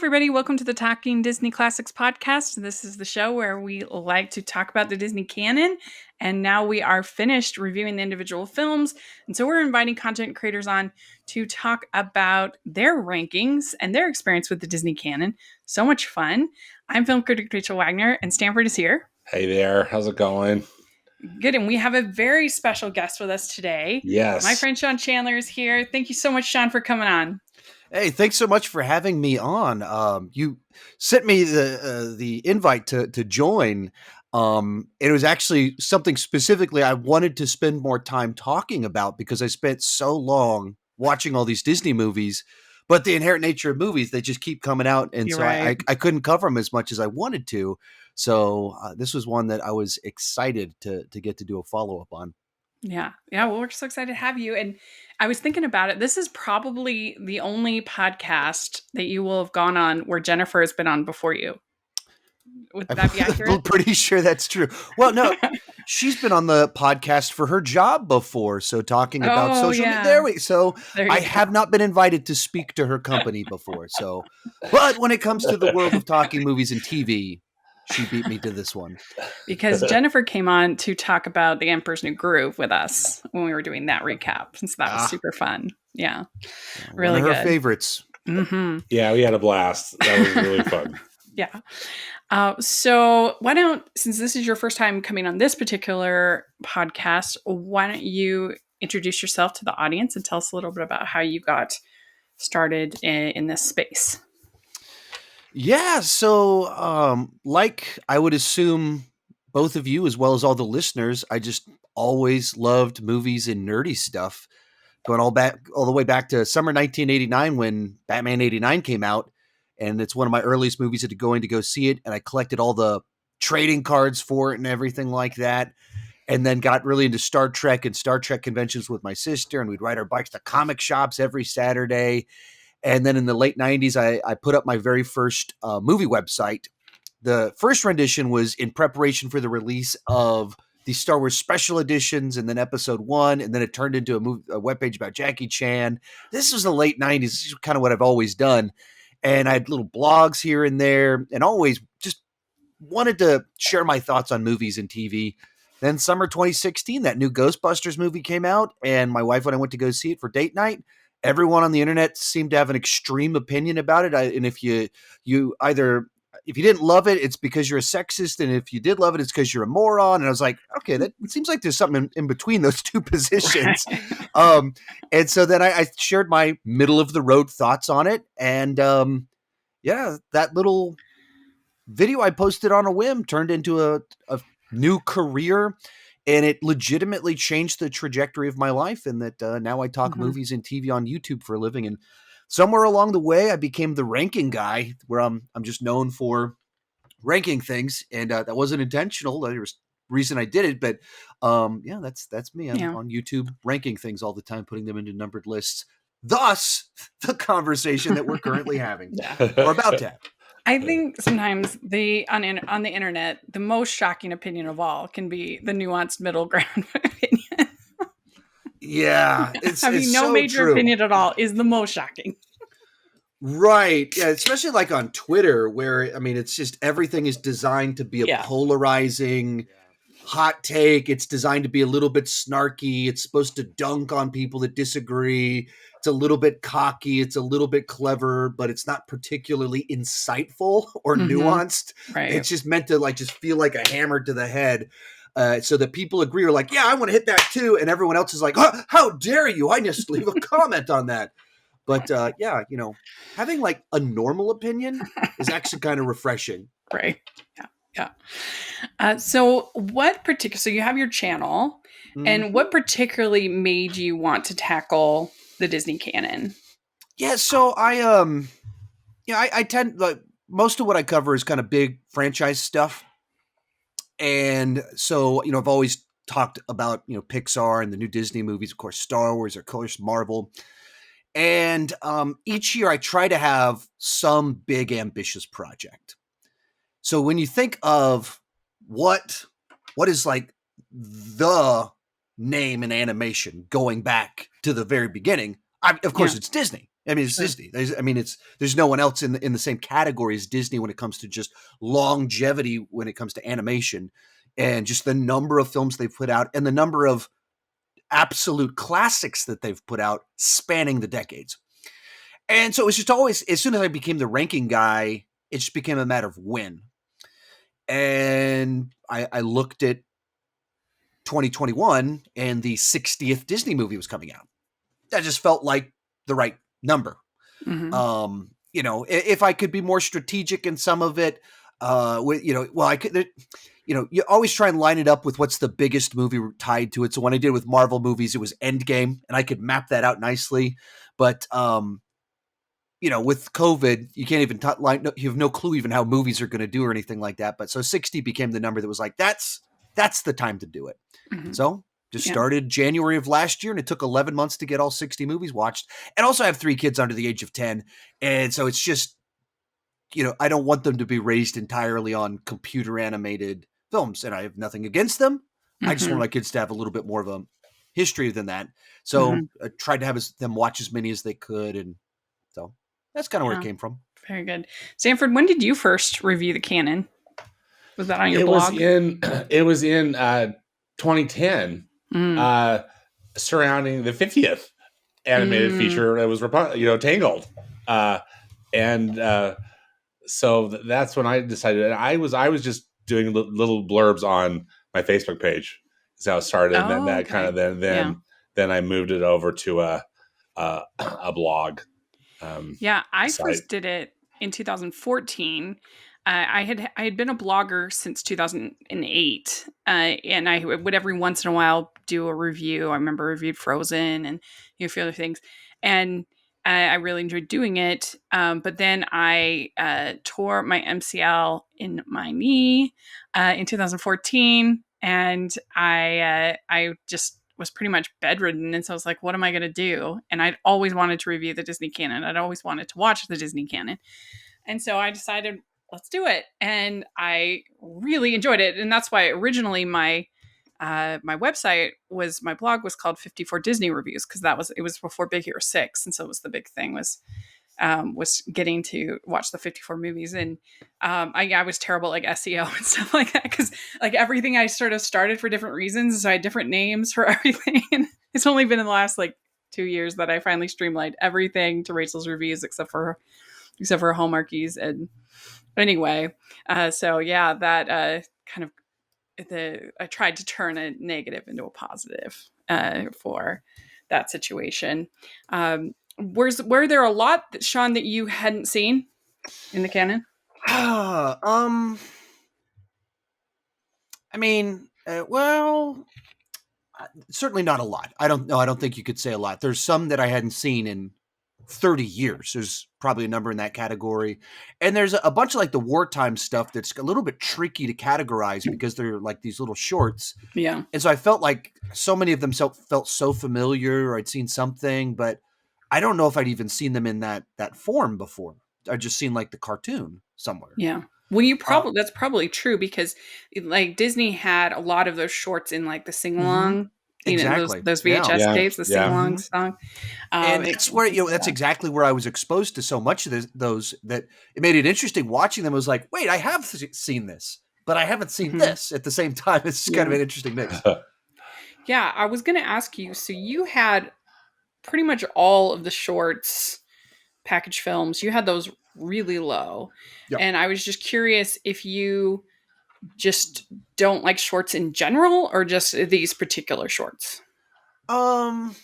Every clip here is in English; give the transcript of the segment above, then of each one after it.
everybody. Welcome to the Talking Disney Classics podcast. This is the show where we like to talk about the Disney canon. And now we are finished reviewing the individual films. And so we're inviting content creators on to talk about their rankings and their experience with the Disney canon. So much fun. I'm film critic Rachel Wagner, and Stanford is here. Hey there. How's it going? Good. And we have a very special guest with us today. Yes. My friend Sean Chandler is here. Thank you so much, Sean, for coming on. Hey, thanks so much for having me on. You sent me the invite to join. It was actually something specifically I wanted to spend more time talking about because I spent so long watching all these Disney movies, but the inherent nature of movies, they just keep coming out. And I couldn't cover them as much as I wanted to. So this was one that I was excited to get to do a follow-up on. Yeah. Well, we're so excited to have you. And I was thinking about it. This is probably the only podcast that you will have gone on where Jennifer has been on before you. Would that be accurate? I'm pretty sure that's true. Well, no, she's been on the podcast for her job before. So talking about social media. I have not been invited to speak to her company before. So, but when it comes to the world of talking movies and TV, she beat me to this one. Because Jennifer came on to talk about The Emperor's New Groove with us when we were doing that recap. So that was super fun. Yeah. Really one of good. her favorites. Mm-hmm. Yeah, we had a blast. That was really fun. Yeah. So why don't, since this is your first time coming on this particular podcast, why don't you introduce yourself to the audience and tell us a little bit about how you got started in this space? Yeah, so like I would assume both of you as well as all the listeners, I just always loved movies and nerdy stuff. Going all the way back to summer 1989 when Batman 89 came out, and it's one of my earliest movies to going to go see it, and I collected all the trading cards for it and everything like that. And then got really into Star Trek and Star Trek conventions with my sister, and we'd ride our bikes to comic shops every Saturday. And then in the late 90s, I put up my very first movie website. The first rendition was in preparation for the release of the Star Wars special editions and then episode 1. And then it turned into a webpage about Jackie Chan. This was the late 90s. This is kind of what I've always done. And I had little blogs here and there and always just wanted to share my thoughts on movies and TV. Then summer 2016, that new Ghostbusters movie came out. And my wife and I went to go see it for date night. Everyone on the internet seemed to have an extreme opinion about it. And if you didn't love it, it's because you're a sexist. And if you did love it, it's because you're a moron. And I was like, okay, that it seems like there's something in between those two positions. Right. And so then I shared my middle of the road thoughts on it. And that little video I posted on a whim turned into a new career. And it legitimately changed the trajectory of my life, and that now I talk movies and TV on YouTube for a living. And somewhere along the way, I became the ranking guy, where I'm just known for ranking things, and that wasn't intentional. There was reason I did it, but that's me. I'm on YouTube ranking things all the time, putting them into numbered lists. Thus, the conversation that we're currently having or about to have. I think sometimes on the internet, the most shocking opinion of all can be the nuanced middle ground opinion. Yeah. Having no major opinion at all is the most shocking. Right. Yeah. Especially like on Twitter, where, it's just everything is designed to be a polarizing hot take. It's designed to be a little bit snarky. It's supposed to dunk on people that disagree. It's a little bit cocky. It's a little bit clever, but it's not particularly insightful or nuanced. Right. It's just meant to just feel like a hammer to the head. So that people agree are like, yeah, I want to hit that too. And everyone else is like, oh, how dare you? I just leave a comment on that. But having like a normal opinion is actually kind of refreshing. Right. Yeah. So you have your channel, and what particularly made you want to tackle the Disney canon? Yeah. So I tend, like, most of what I cover is kind of big franchise stuff. And so, I've always talked about, Pixar and the new Disney movies, of course, Star Wars, of course, Marvel. And each year I try to have some big ambitious project. So when you think of what is like the name in animation going back to the very beginning, of course it's Disney. I mean, it's Sure. Disney. There's no one else in the same category as Disney when it comes to just longevity when it comes to animation, and just the number of films they've put out and the number of absolute classics that they've put out spanning the decades. And so it's just always, as soon as I became the ranking guy, it just became a matter of when. And I looked at 2021 and the 60th Disney movie was coming out. That just felt like the right number. Mm-hmm. If I could be more strategic in some of it, I could, you always try and line it up with what's the biggest movie tied to it. So when I did with Marvel movies, it was Endgame, and I could map that out nicely. But, with COVID, you can't even you have no clue even how movies are going to do or anything like that. But so 60 became the number that was like, that's the time to do it. Mm-hmm. So just started January of last year, and it took 11 months to get all 60 movies watched. And also I have 3 kids under the age of 10. And so it's just, I don't want them to be raised entirely on computer animated films, and I have nothing against them. I just want my kids to have a little bit more of a history than that. So I tried to have them watch as many as they could. And so that's kind of where it came from. Very good. Sanford, when did you first review the canon? Was that on your It blog? It was in 2010, surrounding the 50th animated feature. It was Tangled, so that's when I decided. And I was just doing little blurbs on my Facebook page. Is how it started, and then that kind of then I moved it over to a blog. I site. first did it in 2014. I had been a blogger since 2008, and I would every once in a while do a review. I remember I reviewed Frozen and a few other things, and I really enjoyed doing it. But then I tore my MCL in my knee in 2014, and I just was pretty much bedridden, and so I was like, what am I going to do? And I'd always wanted to review the Disney Canon. I'd always wanted to watch the Disney Canon. And so I decided, let's do it. And I really enjoyed it. And that's why originally my website my blog was called 54 Disney Reviews, because it was before Big Hero 6. And so it was the big thing was getting to watch the 54 movies. And I was terrible at like SEO and stuff like that, because like everything I sort of started for different reasons. So I had different names for everything. And it's only been in the last like 2 years that I finally streamlined everything to Rachel's reviews, except for Hallmarkies. And anyway, that kind of I tried to turn a negative into a positive for that situation. Were there a lot, Sean, that you hadn't seen in the canon? Certainly not a lot. I don't think you could say a lot. There's some that I hadn't seen in 30 years. There's probably a number in that category. And there's a bunch of like the wartime stuff that's a little bit tricky to categorize because they're like these little shorts. Yeah. And so I felt like so many of them felt so familiar, or I'd seen something, but I don't know if I'd even seen them in that form before. I'd just seen like the cartoon somewhere. Yeah. Well, that's probably true, because like Disney had a lot of those shorts in like the sing-along. Exactly. Those VHS tapes, the sing-along song. And that's where, that's exactly where I was exposed to so much of those, that it made it interesting watching them. I was like, wait, I have seen this, but I haven't seen this at the same time. It's kind of an interesting mix. Yeah, I was going to ask you, so you had pretty much all of the shorts package films. You had those really low. Yep. And I was just curious if you just don't like shorts in general, or just these particular shorts. I'm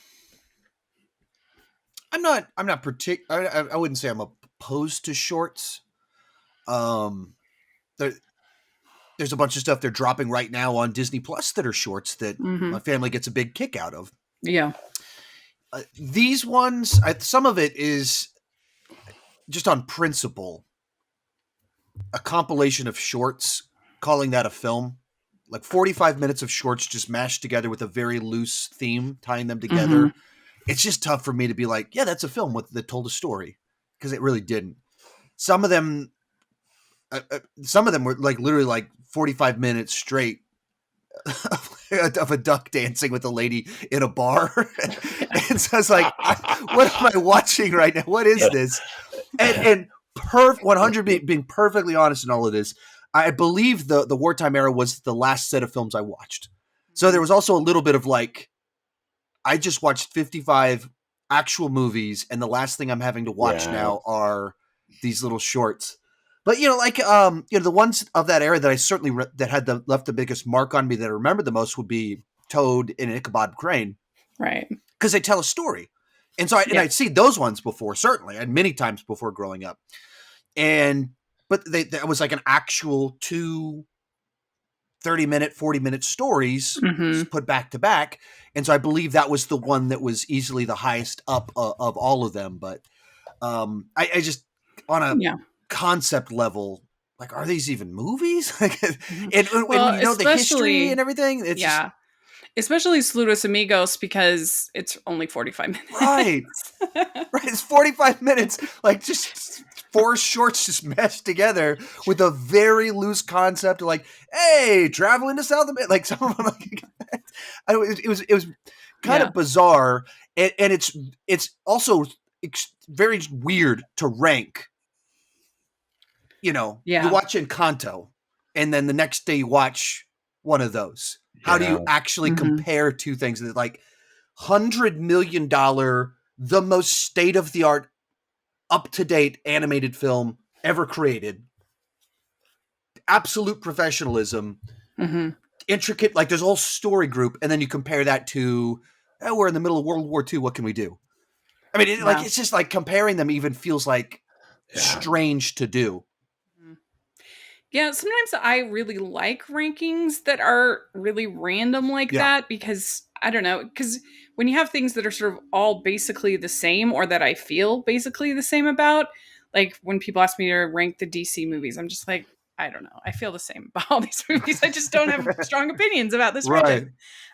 not I wouldn't say I'm opposed to shorts. There's a bunch of stuff they're dropping right now on Disney Plus that are shorts that my family gets a big kick out of. Yeah. These ones, some of it is just on principle, a compilation of shorts, calling that a film, like 45 minutes of shorts just mashed together with a very loose theme, tying them together. It's just tough for me to be like, yeah, that's a film that told a story, because it really didn't. Some of them were like literally like 45 minutes straight of a duck dancing with a lady in a bar. And so I was like, what am I watching right now? What is this? And 100 being perfectly honest in all of this, I believe the wartime era was the last set of films I watched. So there was also a little bit of like, I just watched 55 actual movies, and the last thing I'm having to watch now are these little shorts. But like the ones of that era that I certainly that had left the biggest mark on me that I remember the most would be Toad and Ichabod Crane, right? Because they tell a story, and so I'd seen those ones before, certainly, and many times before growing up, but that was like an actual 2 30-minute, 40-minute stories put back to back, and so I believe that was the one that was easily the highest up of all of them. But I just on a concept level, like, are these even movies? and the history and everything, it's especially Saludos Amigos, because it's only 45 minutes. Right. It's 45 minutes, like just 4 shorts just meshed together with a very loose concept of like, hey, traveling to South America, like some of them, like, it was kind of bizarre, and it's also very weird to rank. You watch Encanto, and then the next day you watch one of those. How do you actually compare two things that, like, $100 million, the most state-of-the-art, up-to-date animated film ever created? Absolute professionalism, intricate, like there's a whole story group, and then you compare that to, we're in the middle of World War II, what can we do? I mean, it's just like comparing them even feels like strange to do. Yeah, sometimes I really like rankings that are really random like that, because I don't know, because when you have things that are sort of all basically the same, or that I feel basically the same about, like when people ask me to rank the DC movies, I'm just like, I don't know. I feel the same about all these movies. I just don't have strong opinions about this franchise.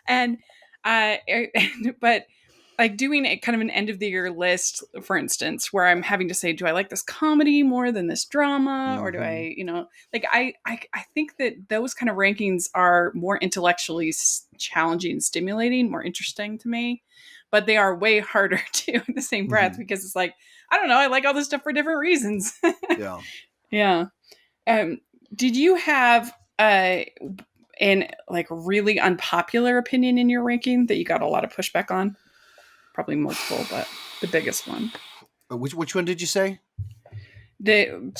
And but like doing a kind of an end of the year list, for instance, where I'm having to say, do I like this comedy more than this drama? Or do I, like, I think that those kind of rankings are more intellectually challenging and stimulating, more interesting to me, but they are way harder to in the same breath, because it's like, I don't know, I like all this stuff for different reasons. Yeah. Did you have an like really unpopular opinion in your ranking that you got a lot of pushback on? Probably multiple, but the biggest one. Which one did you say? An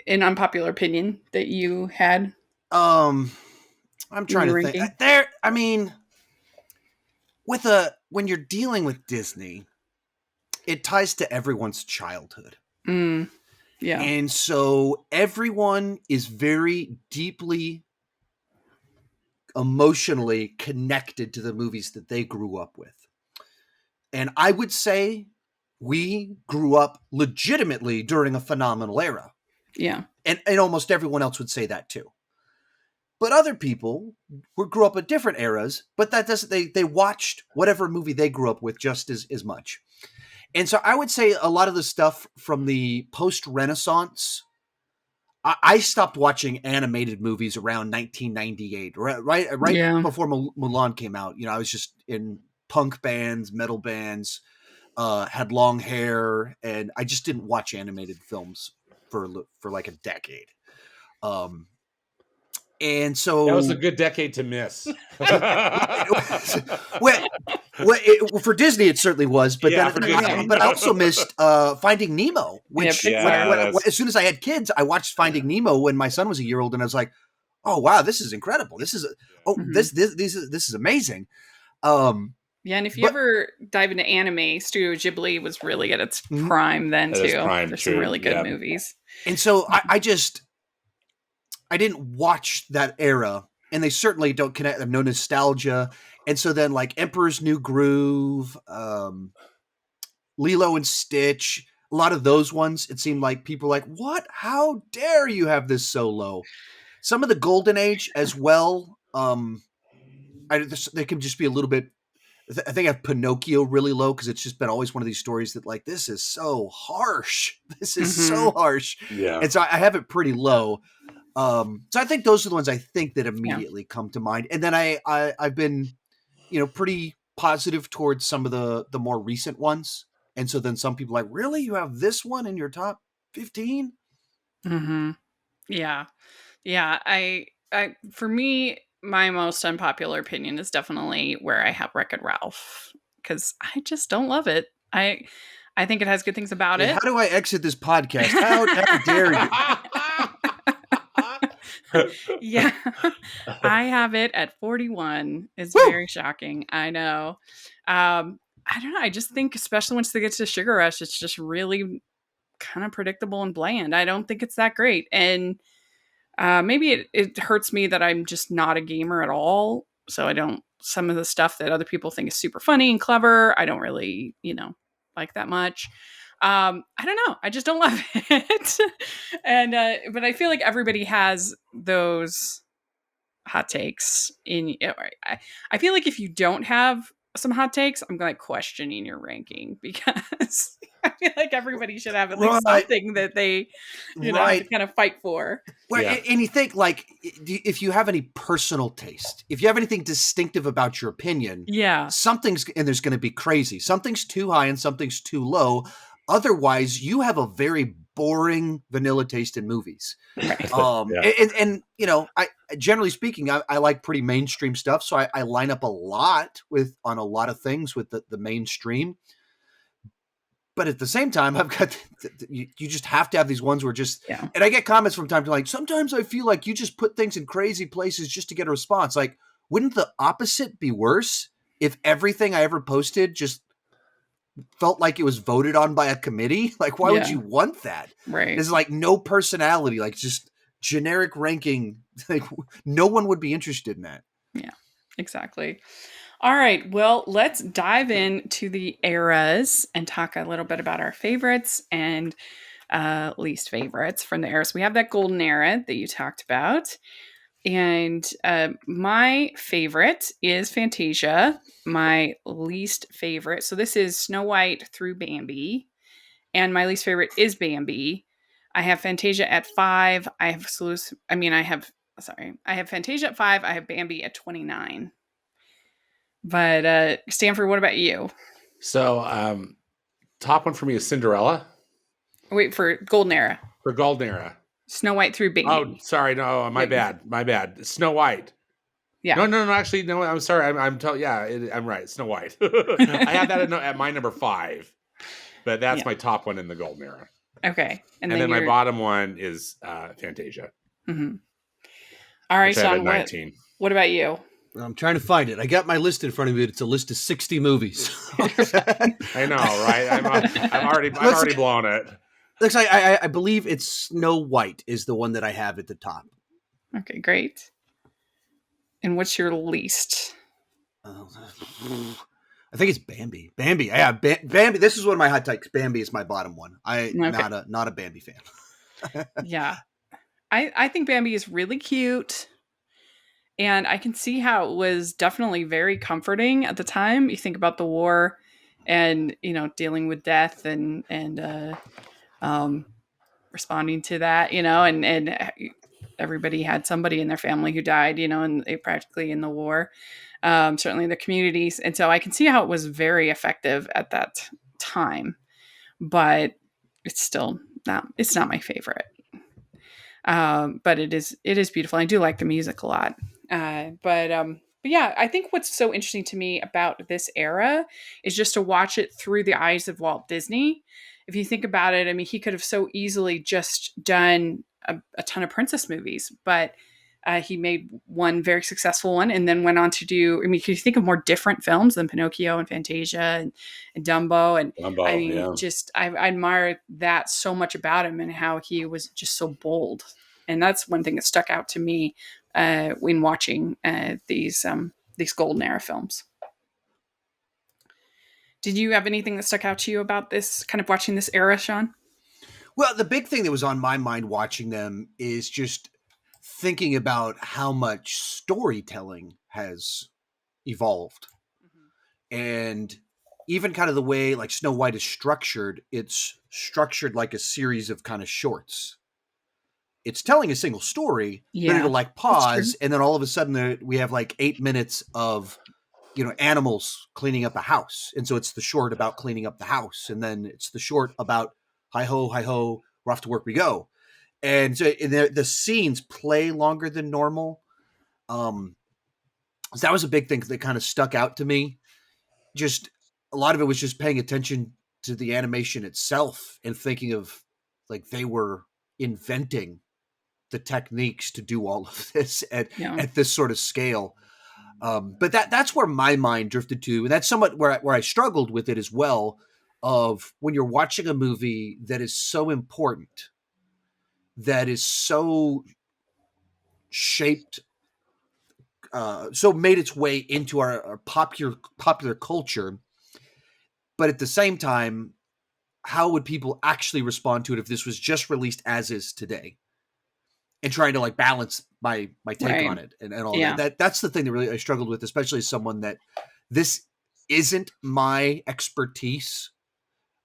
unpopular opinion that you had. I'm trying to think. I mean, when you're dealing with Disney, it ties to everyone's childhood. Yeah. And so everyone is very deeply emotionally connected to the movies that they grew up with. And I would say we grew up legitimately during a phenomenal era. Yeah. And almost everyone else would say that too. But other people grew up at different eras, but that doesn't, they watched whatever movie they grew up with just as much. And so I would say a lot of the stuff from the post-Renaissance, I stopped watching animated movies around 1998, right before Mulan came out. I was just in punk bands, metal bands, had long hair, and I just didn't watch animated films for like a decade. And so that was a good decade to miss. For Disney, it certainly was, but but I also missed Finding Nemo, which as soon as I had kids, I watched Finding Nemo when my son was a year old, and I was like, "Oh wow, this is incredible! This is this is amazing." Yeah, and if you ever dive into anime, Studio Ghibli was really at its prime then too. There's some really good movies. And so I didn't watch that era, and they certainly don't connect. I have no nostalgia. And so then like Emperor's New Groove, Lilo and Stitch, a lot of those ones, it seemed like people were like, what? How dare you have this so low? Some of the Golden Age as well. They can just be a little bit, I think I have Pinocchio really low, because it's just been always one of these stories that like, this is so harsh. This is so harsh. Yeah. And so I have it pretty low. So I think those are the ones I think that immediately come to mind. And then I've been, pretty positive towards some of the more recent ones. And so then some people are like, really? You have this one in your top 15? Mm-hmm. Yeah. Yeah. For me, my most unpopular opinion is definitely Where I Have Wreck-It Ralph, because I just don't love it. I think it has good things about it. How do I exit this podcast? How dare you? Yeah. I have it at 41. It's very shocking. I know. I don't know. I just think, especially once they get to Sugar Rush, it's just really kind of predictable and bland. I don't think it's that great. And maybe it hurts me that I'm just not a gamer at all. So I don't, some of the stuff that other people think is super funny and clever, I don't really, like that much. I don't know. I just don't love it. And, but I feel like everybody has those hot takes I feel like if you don't have some hot takes, I'm like questioning your ranking, because I feel like everybody should have at least something that they, have to kind of fight for. Well, and you think, like, if you have any personal taste, if you have anything distinctive about your opinion, and there's going to be crazy. Something's too high and something's too low. Otherwise, you have a very boring vanilla taste in movies. Right. And I generally speaking, I like pretty mainstream stuff, so I line up a lot on a lot of things with the mainstream. But at the same time, I've got you just have to have these ones where and I get comments from time to time, like, sometimes I feel like you just put things in crazy places just to get a response. Like, wouldn't the opposite be worse if everything I ever posted just felt like it was voted on by a committee? Like, why would you want that? Right. There's like no personality, like just generic ranking. Like, no one would be interested in that. Yeah, exactly. All right. Well, let's dive into the eras and talk a little bit about our favorites and least favorites from the eras. We have that golden era that you talked about. And my favorite is Fantasia. My least favorite. So this is Snow White through Bambi. And my least favorite is Bambi. I have Fantasia at 5. I have Fantasia at 5. I have Bambi at 29. But Stanford, what about you? So top one for me is Cinderella. Wait, for golden era. For golden era. Snow White through Bambi. Oh, sorry. No, my bad. Snow White. Yeah. No. Actually, no. I'm sorry. I'm right. Snow White. I have that at my number 5, but that's my top one in the golden era. Okay, and then my bottom one is Fantasia. Mm-hmm. All right, Sean. 19. What about you? I'm trying to find it. I got my list in front of me. It's a list of 60 movies. I know, right? I've already blown it. Looks like I believe it's Snow White is the one that I have at the top. Okay, great. And what's your least? I think it's Bambi. Bambi. Yeah, Bambi. This is one of my hot takes. Bambi is my bottom one. Not a Bambi fan. Yeah. I think Bambi is really cute. And I can see how it was definitely very comforting at the time. You think about the war and, dealing with death and responding to that, and everybody had somebody in their family who died, and they practically in the war, certainly in the communities. And so I can see how it was very effective at that time, but it's not my favorite. But it is beautiful. I do like the music a lot. But yeah, I think what's so interesting to me about this era is just to watch it through the eyes of Walt Disney. If you think about it, I mean, he could have so easily just done a ton of princess movies, but he made one very successful one and then went on to do, can you think of more different films than Pinocchio and Fantasia and Dumbo? And I admire that so much about him and how he was just so bold. And that's one thing that stuck out to me when watching these golden era films. Did you have anything that stuck out to you about this, kind of watching this era, Sean? Well, the big thing that was on my mind watching them is just thinking about how much storytelling has evolved. Mm-hmm. And even kind of the way like Snow White is structured, it's structured like a series of kind of shorts. it's telling a single story, but it'll like pause, and then all of a sudden we have like 8 minutes of animals cleaning up a house, and so it's the short about cleaning up the house, and then it's the short about hi ho, we're off to work we go, and so the scenes play longer than normal. So that was a big thing that kind of stuck out to me. Just a lot of it was just paying attention to the animation itself and thinking of like they were inventing the techniques to do all of this at this sort of scale. But that's where my mind drifted to, and that's somewhat where I struggled with it as well. Of when you're watching a movie that is so important, that is so shaped, so made its way into our popular culture, but at the same time, how would people actually respond to it if this was just released as is today? And trying to like balance my take on it and all that. That's the thing that really I struggled with, especially as someone that this isn't my expertise,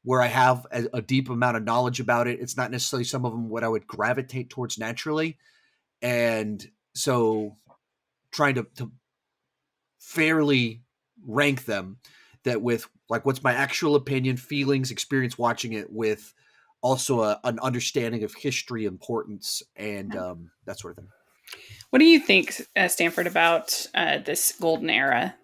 where I have a deep amount of knowledge about it. It's not necessarily some of them what I would gravitate towards naturally. And so trying to fairly rank them, that with like what's my actual opinion, feelings, experience watching it, with also an understanding of history, importance, and that sort of thing. What do you think, Stanford, about this golden era?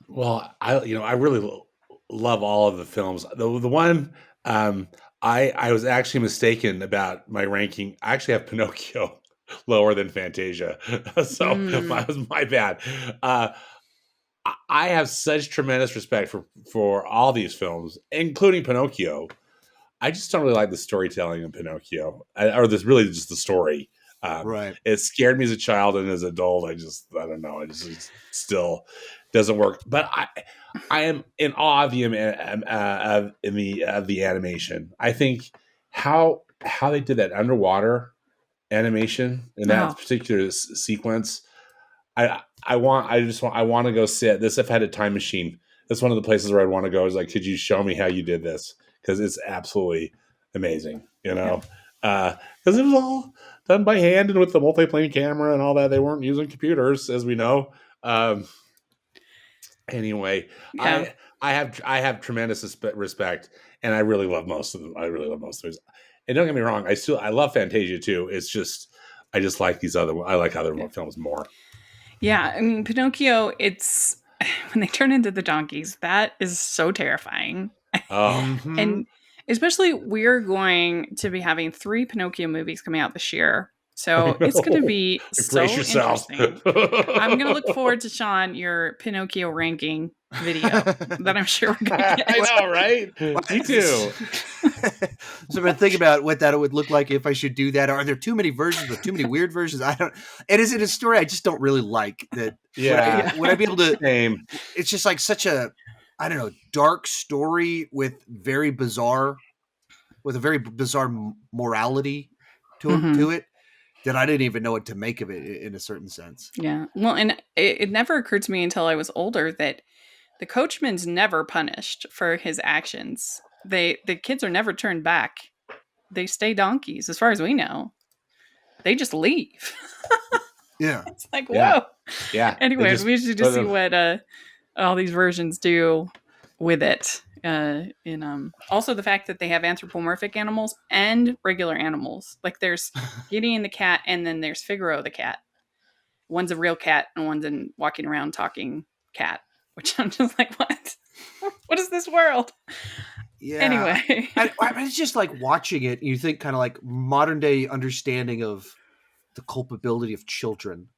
Well, I really love all of the films. The one I was actually mistaken about my ranking. I actually have Pinocchio lower than Fantasia, so that was my bad. I have such tremendous respect for all these films, including Pinocchio. I just don't really like the storytelling in Pinocchio, or this really just the story. Right. It scared me as a child, and as an adult, I don't know. It just still doesn't work. But I am in awe of the animation. I think how they did that underwater animation in that particular sequence. I want to go sit this. If I had a time machine, that's one of the places where I'd want to go. Is like, could you show me how you did this? Because it's absolutely amazing, because it was all done by hand and with the multiplane camera and all that. They weren't using computers, as we know. Anyway, I have tremendous respect, and I really love most of them. I really love most of these. And don't get me wrong, I love Fantasia too. It's just I just like these other. I like other films more. Yeah, I mean, Pinocchio. It's when they turn into the donkeys. That is so terrifying. Oh, and especially we're going to be having 3 Pinocchio movies coming out this year. So it's going to be so interesting. I'm going to look forward to, Sean, your Pinocchio ranking video that I'm sure we're going to get. I know, right? Me too. So I'm thinking about what that would look like if I should do that. Are there too many versions or too many weird versions? I don't. And is it a story I just don't really like? That would I be able to? Same. It's just like such a, I don't know, dark story with a very bizarre morality to it, that I didn't even know what to make of it in a certain sense. Yeah. Well, and it never occurred to me until I was older that the coachman's never punished for his actions. The kids are never turned back. They stay donkeys, as far as we know. They just leave. Yeah. It's like, whoa. Yeah. Anyway, we should just see what all these versions do with it. Also the fact that they have anthropomorphic animals and regular animals. Like there's Gideon the cat, and then there's Figaro the cat. One's a real cat, and one's a walking around talking cat. Which I'm just like, what? What is this world? Yeah. Anyway. It's just like watching it, you think kind of like modern day understanding of the culpability of children.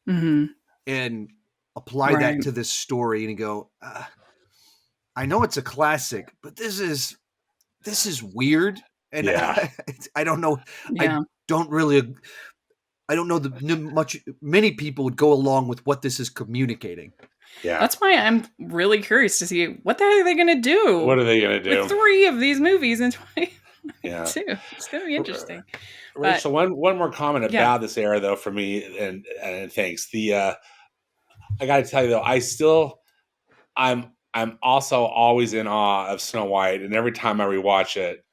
And apply that to this story and go, I know it's a classic, but this is weird. And I don't know. Yeah. I don't know many people would go along with what this is communicating. Yeah. That's why I'm really curious to see what the heck are they going to do. What are they going to do? With 3 of these movies in 2022. Yeah. It's going to be interesting. Rachel, one more comment about this era, though, for me, and thanks. I got to tell you, though, I'm also always in awe of Snow White, and every time I rewatch it,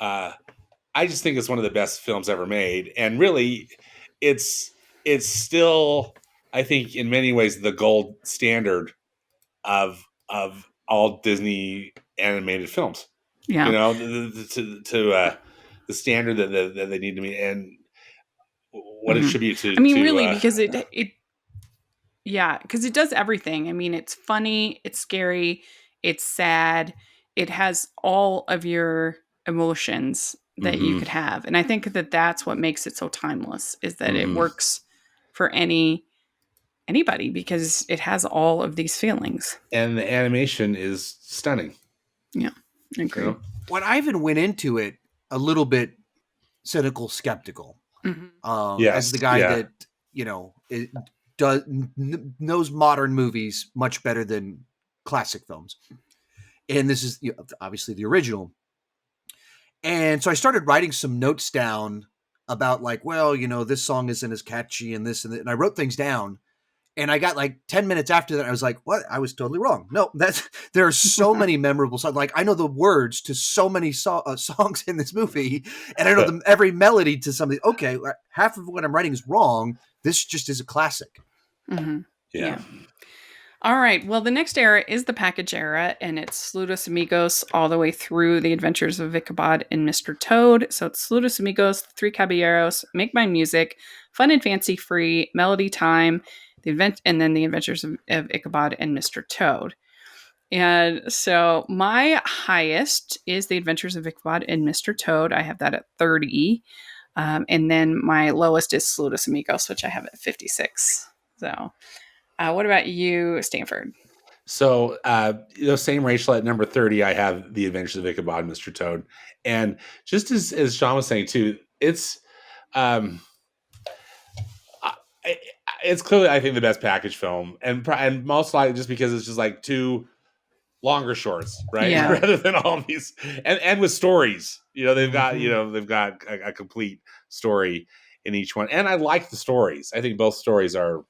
I I just think it's one of the best films ever made, and really, it's still, I think, in many ways, the gold standard of all Disney animated films. Yeah. You know, the standard that they need to meet, and what it should be to. I mean, really, because because it does everything. I mean, it's funny, it's scary, it's sad, it has all of your emotions that you could have, and I think that that's what makes it so timeless. Is that it works for anybody because it has all of these feelings, and the animation is stunning. Yeah, I agree. You know? When I even went into it a little bit cynical, skeptical, as the guy that knows modern movies much better than classic films, and this is obviously the original. And so I started writing some notes down about like, well, this song isn't as catchy and this and that, and I wrote things down. And I got like 10 minutes after that, I was like, what? I was totally wrong. No, there are so many memorable songs. Like, I know the words to so many songs in this movie, and I know every melody to something. Okay, half of what I'm writing is wrong. This just is a classic. Yeah. All right. Well, the next era is the package era, and it's Saludos Amigos all the way through The Adventures of Ichabod and Mr. Toad. So it's Saludos Amigos, The Three Caballeros, Make My Music, Fun and Fancy Free, Melody Time, and then The Adventures of Ichabod and Mr. Toad. And so my highest is The Adventures of Ichabod and Mr. Toad. I have that at 30. And then my lowest is Saludos Amigos, which I have at 56. So what about you, Stanford? So, same Rachel at number 30, I have The Adventures of Ichabod and Mr. Toad. And just as Sean was saying too, it's clearly, I think, the best package film, and most likely just because it's just like two longer shorts, right? Yeah. Rather than all these, and with stories, they've got a complete story in each one, and I like the stories. I think both stories are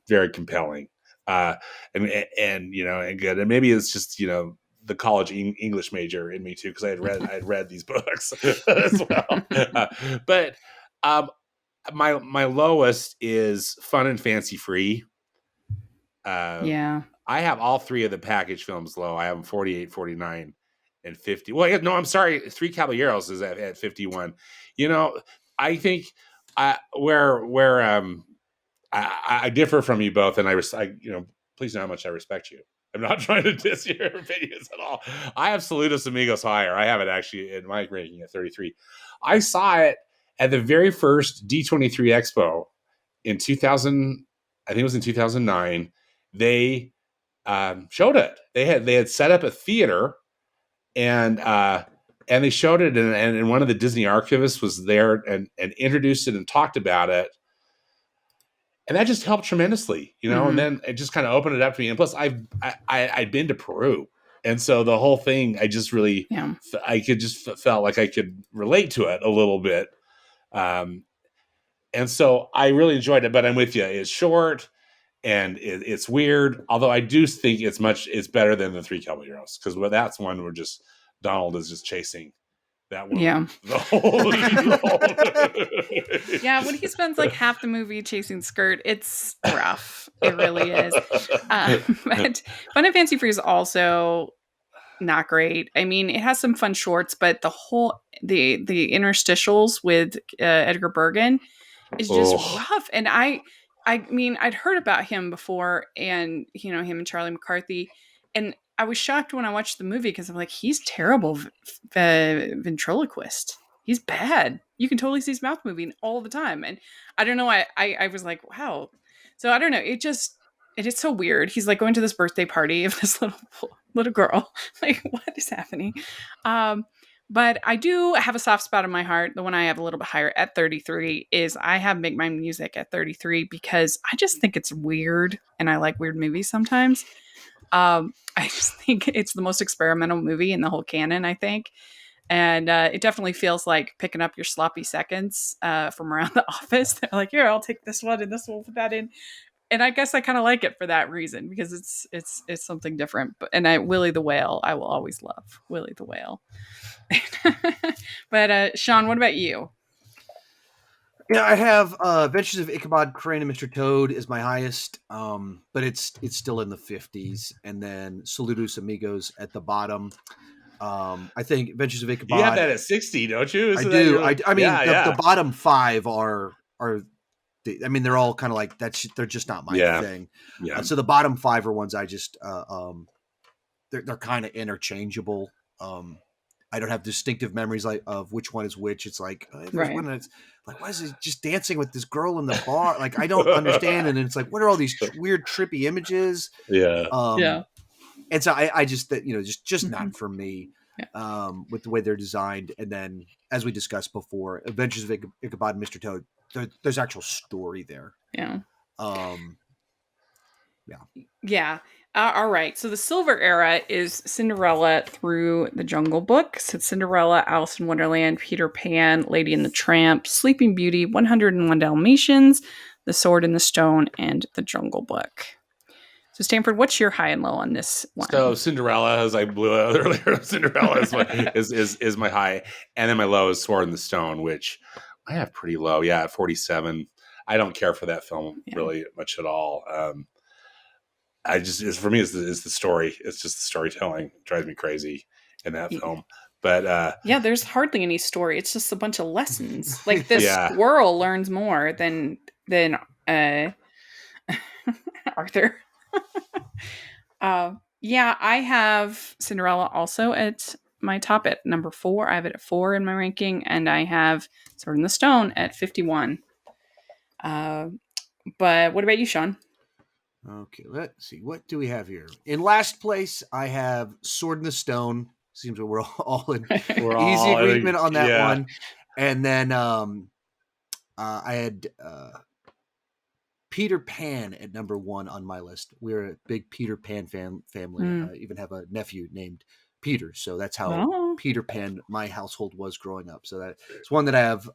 very compelling, and good. And maybe it's just the college English major in me too, because I had read these books as well. But my lowest is Fun and Fancy Free. I have all three of the package films low. I have them 48, 49, and 50. Well, no, I'm sorry. Three Caballeros is at 51. I think where I differ from you both, and please know how much I respect you. I'm not trying to diss your opinions at all. I have Saludos Amigos higher. I have it actually in my ranking at 33. I saw it at the very first D23 Expo in 2000. I think it was in 2009. They showed it. They had set up a theater, and they showed it, and one of the Disney archivists was there and introduced it and talked about it. And that just helped tremendously, and then it just kind of opened it up to me. And plus I'd been to Peru. And so the whole thing, I just really, I could just felt like I could relate to it a little bit. And so I really enjoyed it, but I'm with you. It's short and it's weird. Although I do think it's better than the Three Caballeros, because that's one where just Donald is just chasing that one. Yeah. Yeah, when he spends like half the movie chasing Skirt, it's rough. It really is. But Fun and Fancy Free is also not great. I mean, it has some fun shorts, but the interstitials with Edgar Bergen is just rough. And I mean, I'd heard about him before, and him and Charlie McCarthy, and I was shocked when I watched the movie because I'm like, he's terrible ventriloquist. He's bad. You can totally see his mouth moving all the time. And I don't know. I was like, wow. So I don't know. It is so weird. He's like going to this birthday party of this little girl. Like, what is happening? But I do have a soft spot in my heart. The one I have a little bit higher at 33 is I have Make My Music at 33 because I just think it's weird, and I like weird movies sometimes. I just think it's the most experimental movie in the whole canon, I think. And it definitely feels like picking up your sloppy seconds from around the office. They're like, here, I'll take this one and this one, we'll put that in. and I guess I kind of like it for that reason, because it's something different. And Willie the Whale, I will always love Willie the Whale. But Sean, what about you? Yeah, I have Adventures of Ichabod Crane and Mr. Toad is my highest, but it's still in the 50s, and then Saludos Amigos at the bottom. I think Adventures of Ichabod. You have that at 60, don't you? I do. I mean, the bottom 5 are. I mean, they're all kind of like that's. They're just not my thing. Yeah. So the bottom 5 are ones I just. They're kind of interchangeable. I don't have distinctive memories of which one is which. It's like one that's like, why is he just dancing with this girl in the bar? Like, I don't understand. And it's like, what are all these weird trippy images? Yeah. And so I just just not for me. With the way they're designed. And then, as we discussed before, Adventures of Ichabod and Mr. Toad, there's actual story there. Yeah. Yeah. All right. So the silver era is Cinderella through the Jungle Book. So Cinderella, Alice in Wonderland, Peter Pan, Lady and the Tramp, Sleeping Beauty, 101 Dalmatians, The Sword in the Stone, and the Jungle Book. So Stanford, what's your high and low on this one? So Cinderella, as I blew out earlier, Cinderella is my high, and then my low is Sword in the Stone, which I have pretty low. Yeah, at 47. I don't care for that film really much at all. For me, it's the story. It's just the storytelling. It drives me crazy in that film. But there's hardly any story. It's just a bunch of lessons. Like the squirrel learns more than Arthur. I have Cinderella also at my top at number 4. I have it at 4 in my ranking, and I have Sword in the Stone at 51. But what about you, Sean? Okay, let's see. What do we have here? In last place, I have Sword in the Stone. Seems like we're all in easy agreement on that one. And then I had Peter Pan at number 1 on my list. We're a big Peter Pan family. I even have a nephew named Peter. So that's how Peter Pan, my household, was growing up. So it's one that I have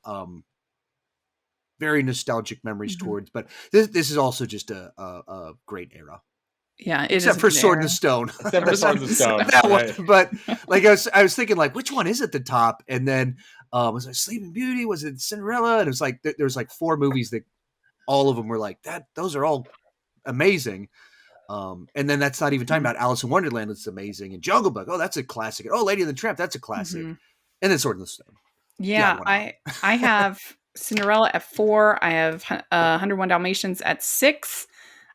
very nostalgic memories towards. But this is also just a great era. Yeah, except for Sword in the Stone. Except for Sword in the Stone. That one. But like I was thinking, like, which one is at the top? And then was it Sleeping Beauty? Was it Cinderella? And it was like there was like 4 movies that all of them were like that. Those are all amazing. And then that's not even talking about Alice in Wonderland. It's amazing. And Jungle Book. Oh, that's a classic. Oh, Lady and the Tramp. That's a classic. And then Sword in the Stone. Yeah, I have Cinderella at 4. I have 101 Dalmatians at 6.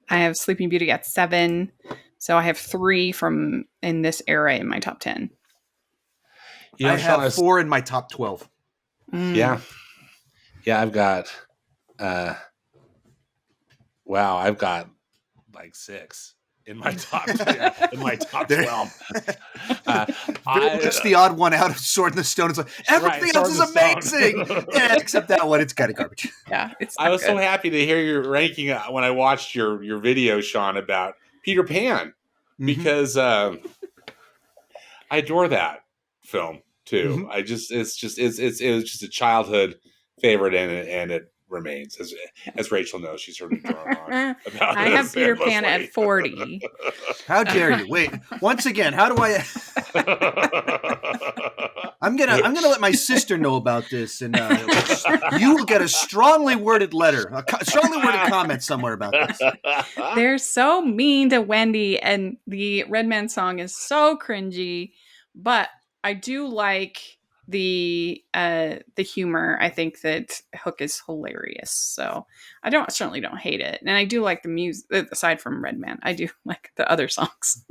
I have Sleeping Beauty at 7. So I have 3 from in this era in my top 10. I have 4 in my top 12. Yeah. I've got I've got like 6 in my top 12. It's the odd one out of Sword in the Stone. It's like everything else is amazing, except that one. It's kind of garbage. Yeah, I was so happy to hear your ranking when I watched your video, Sean, about Peter Pan, because I adore that film too. It was just a childhood favorite, and it remains, as Rachel knows. She's heard me drawn on about I have Peter Pan at 40. How dare you? Wait, once again, how do I? I'm gonna let my sister know about this, and you will get a strongly worded letter, a strongly worded comment somewhere about this. They're so mean to Wendy, and the Redman song is so cringy, but I do like the humor. I think that Hook is hilarious, so I certainly don't hate it, and I do like the music. Aside from Redman, I do like the other songs.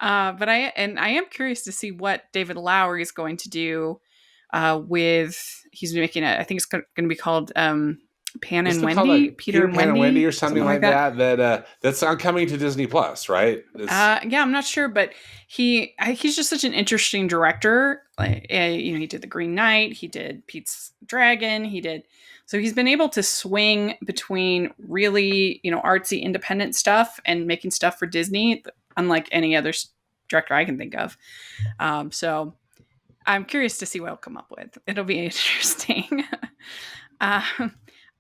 But I am curious to see what David Lowery is going to do with. He's making I think it's going to be called Pan and Wendy, Peter Pan and Wendy, or something like that. That's coming to Disney Plus, right? I'm not sure, but he's just such an interesting director. Like, he did The Green Knight, he did Pete's Dragon, so he's been able to swing between really, artsy independent stuff and making stuff for Disney, unlike any other director I can think of. So I'm curious to see what he'll come up with. It'll be interesting.